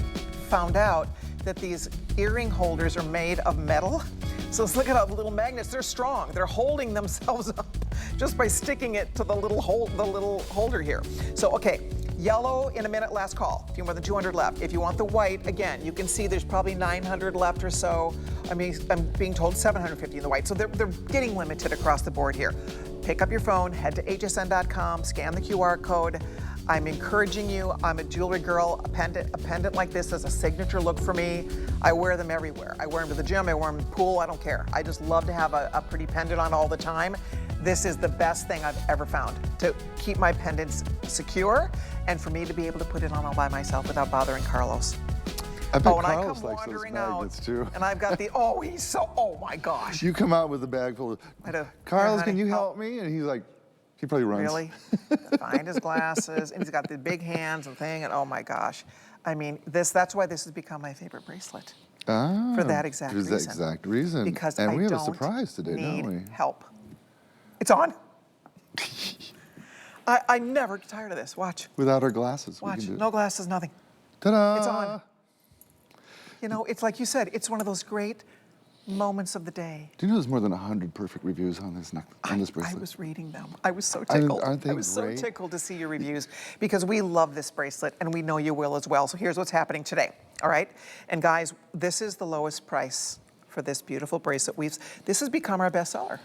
found out that these earring holders are made of metal. So let's look at how the little magnets, they're strong. They're holding themselves up just by sticking it to the little holder here. So, okay, yellow in a minute, last call. A few more than 200 left. If you want the white, again, you can see there's probably 900 left or so. I mean, I'm being told 750 in the white. So they're getting limited across the board here. Pick up your phone, head to hsn.com, scan the QR code. I'm encouraging you. I'm a jewelry girl. A pendant like this is a signature look for me. I wear them everywhere. I wear them to the gym, I wear them in the pool, I don't care. I just love to have a pretty pendant on all the time. This is the best thing I've ever found to keep my pendants secure and for me to be able to put it on all by myself without bothering Carlos. I bet And I Carlos come likes those wandering magnets out, too. and I've got the, oh my gosh. You come out with a bag full of, I do. Carlos, Here, can you honey, help me? And he's like, he probably runs. Really? Find his glasses, and he's got the big hands and thing, and oh my gosh. I mean, that's why this has become my favorite bracelet. Ah, For that exact reason. For that exact reason. Because and I we have don't a surprise today, need don't we? help. It's on. I never get tired of this. Watch. Without our glasses, we Watch. can do it. No glasses, nothing. Ta-da! It's on. You know, it's like you said, it's one of those great moments of the day. Do you know there's more than 100 perfect reviews on this bracelet? I was reading them. I was so tickled. Aren't they I was great? so tickled to see your reviews because we love this bracelet and we know you will as well. So here's what's happening today, all right? And guys, this is the lowest price for this beautiful bracelet. This has become our bestseller.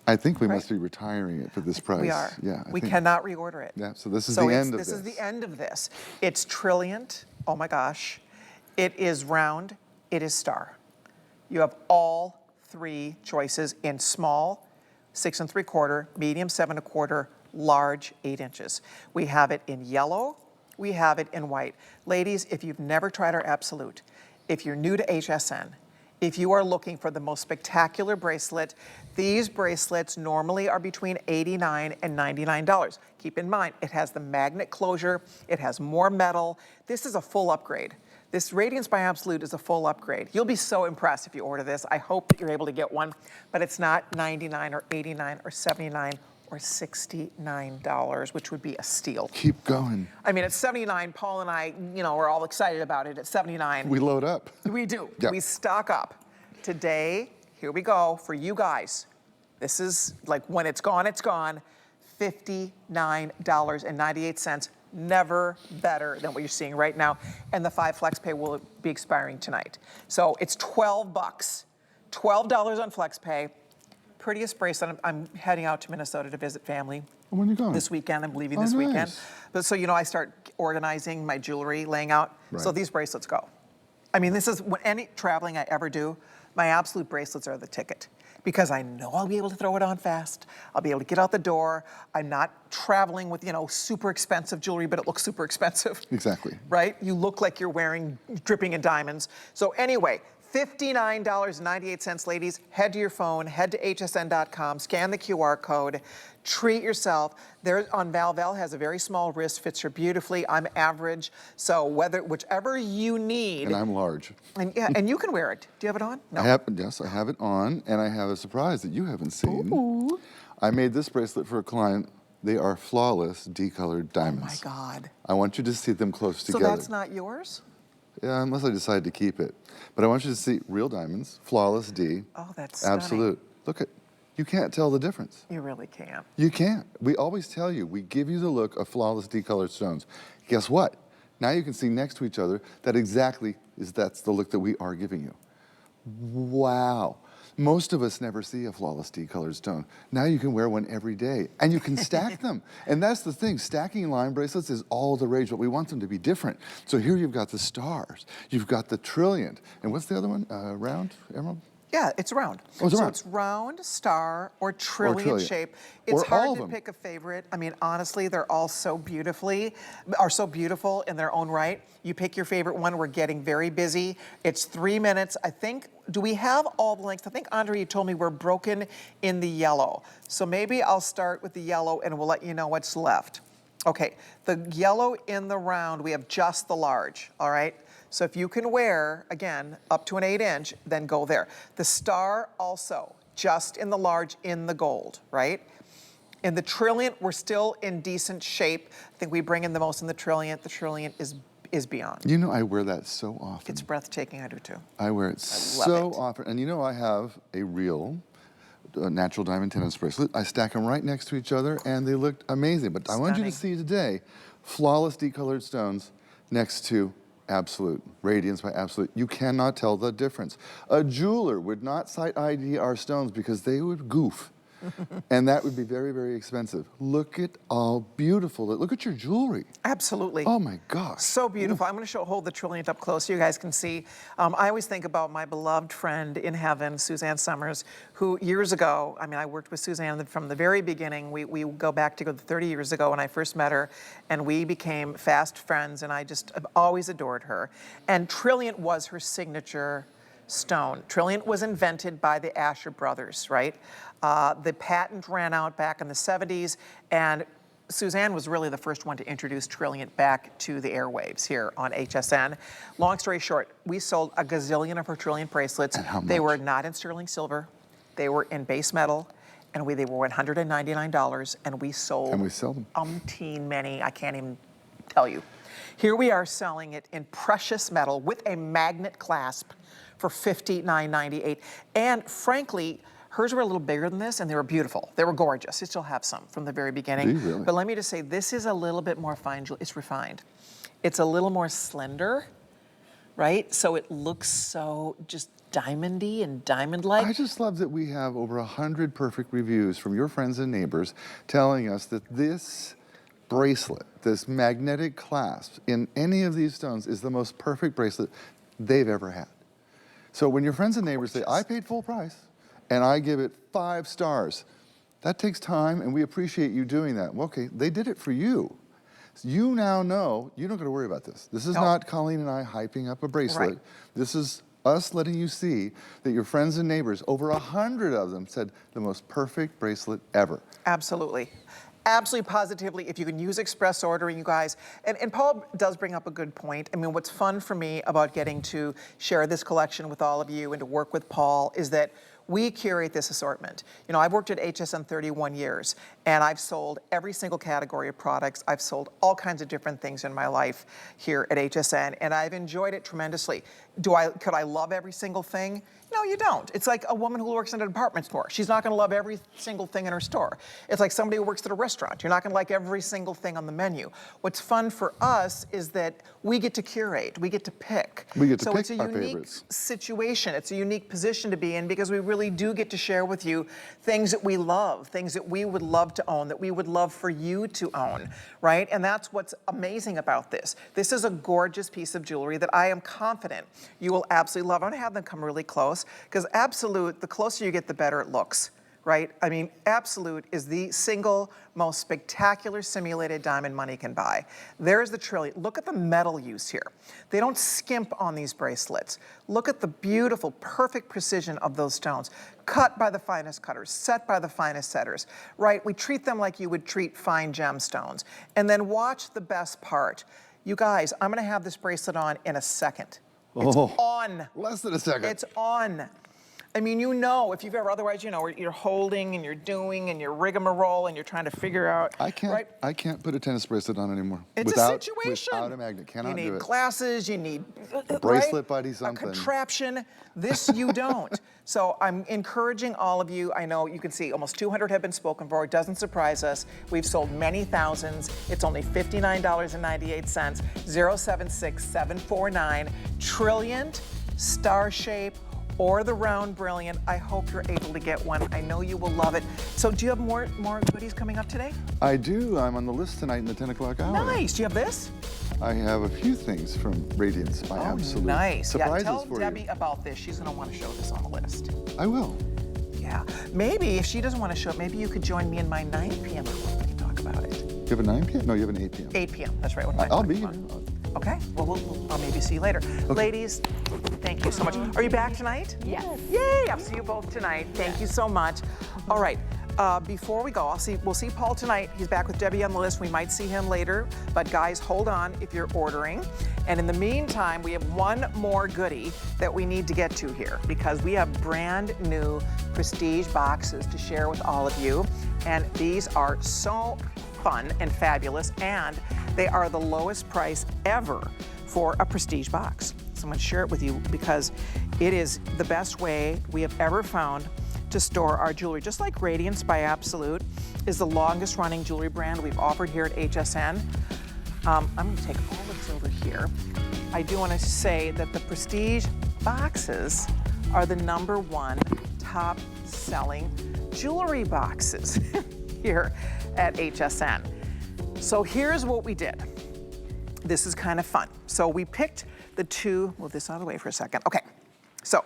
I think we must be retiring it for this price. We are. Yeah. We cannot reorder it. Yeah, so this is the end of this. This is the end of this. It's trilliant. Oh my gosh. It is round. It is star. You have all three choices in small, 6 3/4, medium 7 1/4, large 8 inches. We have it in yellow. We have it in white. Ladies, if you've never tried our Absolute, if you're new to HSN, if you are looking for the most spectacular bracelet, these bracelets normally are between $89 and $99. Keep in mind, it has the magnet closure, it has more metal. This is a full upgrade. This Radiance by Absolute is a full upgrade. You'll be so impressed if you order this. I hope that you're able to get one, but it's not $99 or $89 or $79 or $69, which would be a steal. Keep going. I mean, at $79, Paul and I, are all excited about it. At $79, We load up. we do. Yeah. We stock up. Today, here we go for you guys. This is like when it's gone, $59.98. Never better than what you're seeing right now. And the 5 flex pay will be expiring tonight. So it's $12. $12 on flex pay. Prettiest bracelet. I'm heading out to Minnesota to visit family. When are you going? This weekend. I'm leaving this weekend. Nice. But so, I start organizing my jewelry, laying out. Right. So these bracelets go. I mean, this is when any traveling I ever do, my Absolute bracelets are the ticket because I know I'll be able to throw it on fast. I'll be able to get out the door. I'm not traveling with, super expensive jewelry, but it looks super expensive. Exactly. Right? You look like you're dripping in diamonds. So anyway, $59.98, ladies. Head to your phone, head to hsn.com, scan the QR code, treat yourself. There on Val has a very small wrist, fits her beautifully. I'm average, so whichever you need. And I'm large. And you can wear it. Do you have it on? No. Yes, I have it on, and I have a surprise that you haven't seen. Ooh. I made this bracelet for a client. They are flawless, decolored diamonds. Oh my God. I want you to see them close So together. that's not yours? Yeah, unless I decide to keep it. But I want you to see real diamonds, flawless D. Oh, that's stunning. Absolute. Look you can't tell the difference. You really can't. You can't. We always tell you, we give you the look of flawless decolored stones. Guess what? Now you can see next to each other that that's the look that we are giving you. Wow. Most of us never see a flawless decolored stone. Now you can wear one every day, and you can stack them. And that's the thing, stacking line bracelets is all the rage, but we want them to be different. So here you've got the stars, you've got the trilliant, and what's the other one? Round emerald? Yeah, it's round. Oh, it's so round. it's round, star, or trillion trillion. shape. It's Or all hard of to them. pick a favorite. I mean, honestly, they're all so beautiful in their own right. You pick your favorite one. We're getting very busy. It's 3 minutes. I think, do we have all the lengths? I think, Andre, you told me we're broken in the yellow. So maybe I'll start with the yellow and we'll let you know what's left. Okay, the yellow in the round, we have just the large, all right? So if you can wear, again, up to an 8 inch, then go there. The star also, just in the large, in the gold, right? In the trilliant, we're still in decent shape. I think we bring in the most in the trilliant. The trilliant is beyond. You know, I wear that so often. It's breathtaking, I do too. I wear it love so it. often. And I have a real natural diamond tennis bracelet. I stack them right next to each other, and they look amazing. But I want you to see today, flawless decolored stones next to Absolute, Radiance by Absolute. You cannot tell the difference. A jeweler would not site ID our stones because they would goof. And that would be very, very expensive. Look at how beautiful, look at your jewelry. Absolutely. Oh my gosh. So beautiful. I'm going to hold the Trilliant up close so you guys can see. I always think about my beloved friend in heaven, Suzanne Summers, who years ago, I mean, I worked with Suzanne from the very beginning. We go back to 30 years ago when I first met her, and we became fast friends, and I just have always adored her. And Trilliant was her signature stone. Trilliant was invented by the Asher brothers, right? The patent ran out back in the 70s, and Suzanne was really the first one to introduce Trilliant back to the airwaves here on HSN. Long story short, we sold a gazillion of her Trilliant bracelets. And how much? They were not in sterling silver. They were in base metal, and they were $199, and we sold And we sell them. umpteen many, I can't even tell you. Here we are selling it in precious metal with a magnet clasp for $59.98. And frankly, hers were a little bigger than this, and they were beautiful. They were gorgeous. I still have some from the very beginning. Do you really? But let me just say, this is a little bit more fine jewelry. It's refined. It's a little more slender, right? So it looks so just diamondy and diamond-like. I just love that we have over 100 perfect reviews from your friends and neighbors telling us that this bracelet, this magnetic clasp in any of these stones is the most perfect bracelet they've ever had. So when your friends and neighbors say, I paid full price and I give it 5 stars, that takes time and we appreciate you doing that. Well, okay, they did it for you. So you now know you don't got to worry about this. This is not Colleen and I hyping up a bracelet. Right. This is us letting you see that your friends and neighbors, over 100 of them, said the most perfect bracelet ever. Absolutely. Absolutely, positively, if you can use express ordering, you guys. And Paul does bring up a good point. I mean, what's fun for me about getting to share this collection with all of you and to work with Paul is that we curate this assortment. You know, I've worked at HSN 31 years, and I've sold every single category of products. I've sold all kinds of different things in my life here at HSN, and I've enjoyed it tremendously. Could I love every single thing? No, you don't. It's like a woman who works in a department store. She's not going to love every single thing in her store. It's like somebody who works at a restaurant. You're not going to like every single thing on the menu. What's fun for us is that we get to curate. We get to pick. We get to pick it's a our unique favorites. situation. It's a unique position to be in because we really do get to share with you things that we love, things that we would love to own, that we would love for you to own, right? And that's what's amazing about this. This is a gorgeous piece of jewelry that I am confident you will absolutely love. I'm going to have them come really close because Absolute, the closer you get, the better it looks, right? I mean, Absolute is the single most spectacular simulated diamond money can buy. There's the Trilliant. Look at the metal use here. They don't skimp on these bracelets. Look at the beautiful, perfect precision of those stones. Cut by the finest cutters, set by the finest setters, right? We treat them like you would treat fine gemstones. And then watch the best part. You guys, I'm gonna have this bracelet on in a second. It's on. Less than a second. It's on. I mean, you know, if you've ever, otherwise, you know, you're holding and you're doing and you're rigmarole and you're trying to figure out. I can't. Right? I can't put a tennis bracelet on anymore. It's without, a situation. Without a magnet, cannot do it. You need glasses. You need A bracelet, right? buddy, something. A contraption. This you don't. So I'm encouraging all of you. I know you can see almost 200 have been spoken for. It doesn't surprise us. We've sold many thousands. It's only $59.98. 076-749 Trilliant, Star Shape, or the Round Brilliant. I hope you're able to get one. I know you will love it. So do you have more goodies coming up today? I do. I'm on the list tonight in the 10 o'clock hour. Nice. Do you have this? I have a few things from Radiance by Absolute. Nice. Surprises yeah, tell for Debbie you. about this. She's going to want to show this on the list. I will. Yeah. Maybe if she doesn't want to show it, maybe you could join me in my 9 p.m. hour. We can talk about it. You have a 9 p.m.? No, you have an 8 p.m. 8 p.m. That's right. What am I I'll talking be here. about? Okay. Well, I'll maybe see you later. Ladies, thank you so much. Are you back tonight? Yes. Yay! I'll see you both tonight. Thank you so much. All right. Before we go, we'll see Paul tonight. He's back with Debbie on the list. We might see him later, but guys, hold on if you're ordering. And in the meantime, we have one more goodie that we need to get to here because we have brand new prestige boxes to share with all of you. And these are so fun and fabulous, and they are the lowest price ever for a prestige box. So I'm going to share it with you because it is the best way we have ever found to store our jewelry. Just like Radiance by Absolute is the longest running jewelry brand we've offered here at HSN. I'm going to take all of this over here. I do want to say that the prestige boxes are the #1 top selling jewelry boxes here at HSN. So here's what we did. This is kind of fun. So we picked the two, move this out of the way for a second. Okay, so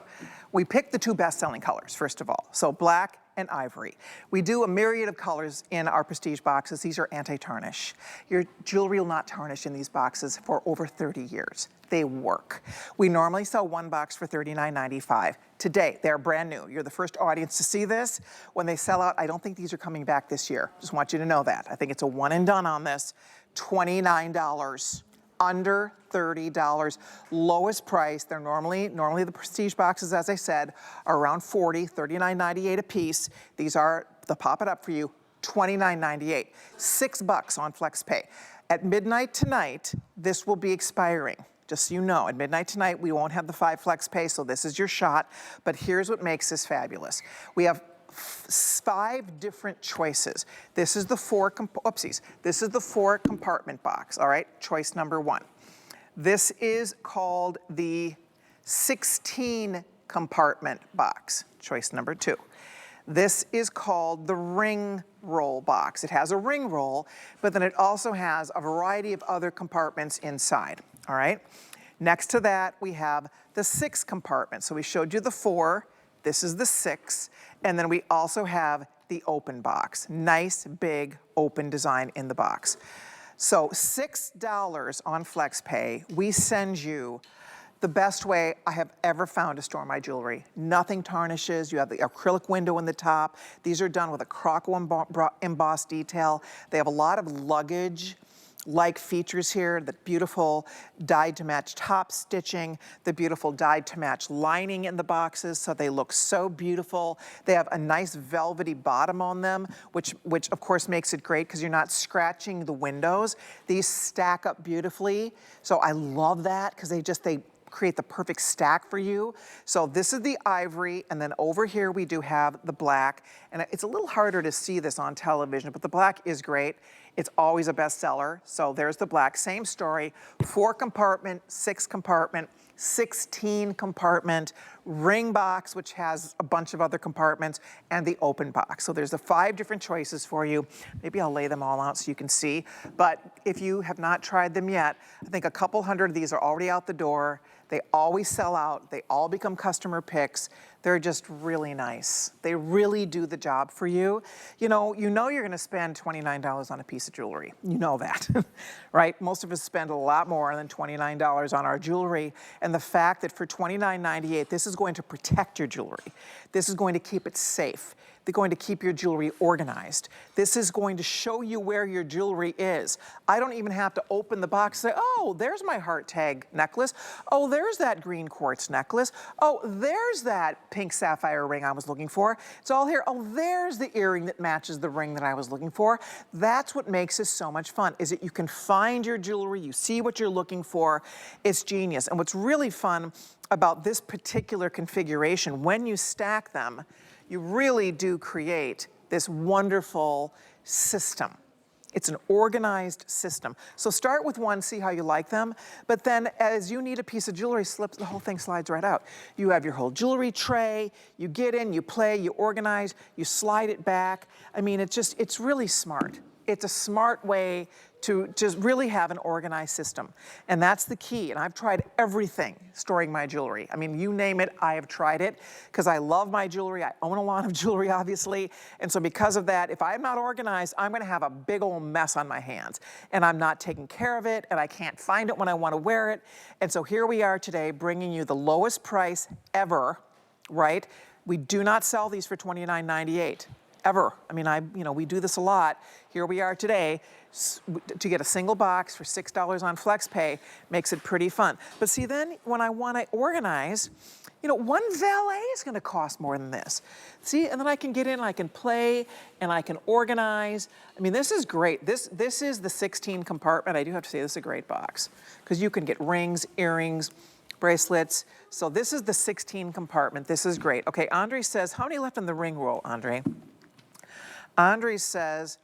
we picked the two best-selling colors, first of all. So black and ivory. We do a myriad of colors in our prestige boxes. These are anti-tarnish. Your jewelry will not tarnish in these boxes for over 30 years. They work. We normally sell one box for $39.95. Today, they're brand new. You're the first audience to see this. When they sell out, I don't think these are coming back this year. Just want you to know that. I think it's a one and done on this. $29. Under $30, lowest price. They're normally the prestige boxes, as I said, are around $40, $39.98 a piece. These are, they'll pop it up for you, $29.98. $6 on FlexPay. At midnight tonight, this will be expiring. Just so you know, at midnight tonight, we won't have the 5 FlexPay, so this is your shot. But here's what makes this fabulous. We have 5 different choices. This is the 4 compartment box, all right? Choice number 1. This is called the 16 compartment box, choice number 2. This is called the ring roll box. It has a ring roll, but then it also has a variety of other compartments inside, all right? Next to that, we have the 6 compartment. So we showed you the 4. This is the 6, and then we also have the open box. Nice, big, open design in the box. So $6 on FlexPay, we send you the best way I have ever found to store my jewelry. Nothing tarnishes. You have the acrylic window in the top. These are done with a croco embossed detail. They have a lot of luggage like features here, the beautiful dyed to match top stitching, the beautiful dyed to match lining in the boxes, so they look so beautiful. They have a nice velvety bottom on them, which of course makes it great because you're not scratching the windows. These stack up beautifully, so I love that because they create the perfect stack for you. So this is the ivory, and then over here we do have the black, and it's a little harder to see this on television, but the black is great. It's always a bestseller. So there's the black, same story, 4 compartment, 6 compartment, 16 compartment, ring box, which has a bunch of other compartments, and the open box. So there's the 5 different choices for you. Maybe I'll lay them all out so you can see. But if you have not tried them yet, I think a couple hundred of these are already out the door. They always sell out. They all become customer picks. They're just really nice. They really do the job for you. You know you're gonna spend $29 on a piece of jewelry. You know that, right? Most of us spend a lot more than $29 on our jewelry. And the fact that for $29.98, this is going to protect your jewelry. This is going to keep it safe. They're going to keep your jewelry organized. This is going to show you where your jewelry is. I don't even have to open the box and say, oh, there's my heart tag necklace. Oh, there's that green quartz necklace. Oh, there's that pink sapphire ring I was looking for. It's all here. Oh, there's the earring that matches the ring that I was looking for. That's what makes this so much fun, is that you can find your jewelry, you see what you're looking for. It's genius. And what's really fun about this particular configuration, when you stack them, you really do create this wonderful system. It's an organized system. So start with one, see how you like them, but then as you need a piece of jewelry, the whole thing slides right out. You have your whole jewelry tray, you get in, you play, you organize, you slide it back. I mean, it's really smart. It's a smart way to just really have an organized system. And that's the key. And I've tried everything storing my jewelry. I mean, you name it, I have tried it because I love my jewelry. I own a lot of jewelry, obviously. And so because of that, if I'm not organized, I'm gonna have a big old mess on my hands. And I'm not taking care of it, and I can't find it when I wanna wear it. And so here we are today bringing you the lowest price ever, right? We do not sell these for $29.98. Ever. I mean, we do this a lot. Here we are today. To get a single box for $6 on FlexPay makes it pretty fun. But see, then when I want to organize, one valet is going to cost more than this. See, and then I can get in, I can play, and I can organize. I mean, this is great. This is the 16 compartment. I do have to say this is a great box because you can get rings, earrings, bracelets. So this is the 16 compartment. This is great. Okay, Andre says, how many left in the ring roll, Andre? Andre says,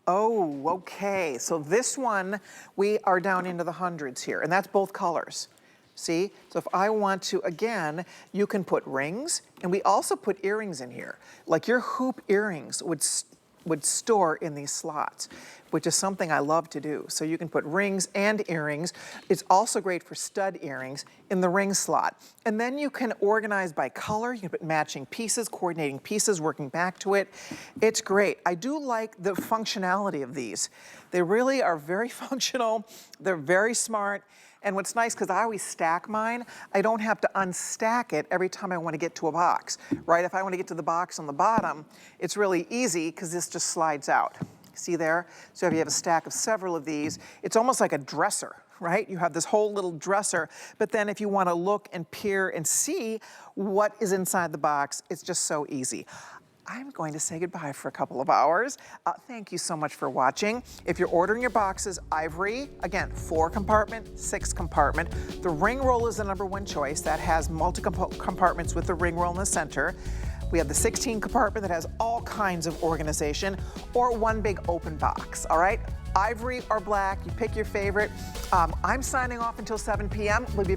oh, okay. So this one, we are down into the hundreds here, and that's both colors. See? So if I want to, again, you can put rings, And we also put earrings in here. Like your hoop earrings would store in these slots, which is something I love to do. So you can put rings and earrings. It's also great for stud earrings in the ring slot. And then you can organize by color. You can put matching pieces, coordinating pieces, working back to it. It's great. I do like the functionality of these. They really are very functional. They're very smart. And what's nice, because I always stack mine, I don't have to unstack it every time I want to get to a box, right? If I want to get to the box on the bottom, it's really easy because this just slides out. See there? So if you have a stack of several of these, it's almost like a dresser, right? You have this whole little dresser, but then if you want to look and peer and see what is inside the box, it's just so easy. I'm going to say goodbye for a couple of hours. Thank you so much for watching. If you're ordering your boxes, ivory, again, 4 compartment, 6 compartment. The ring roll is the #1 choice. That has multi-compartments with the ring roll in the center. We have the 16 compartment that has all kinds of organization, or one big open box, all right? Ivory or black, you pick your favorite. I'm signing off until 7 p.m. We'll be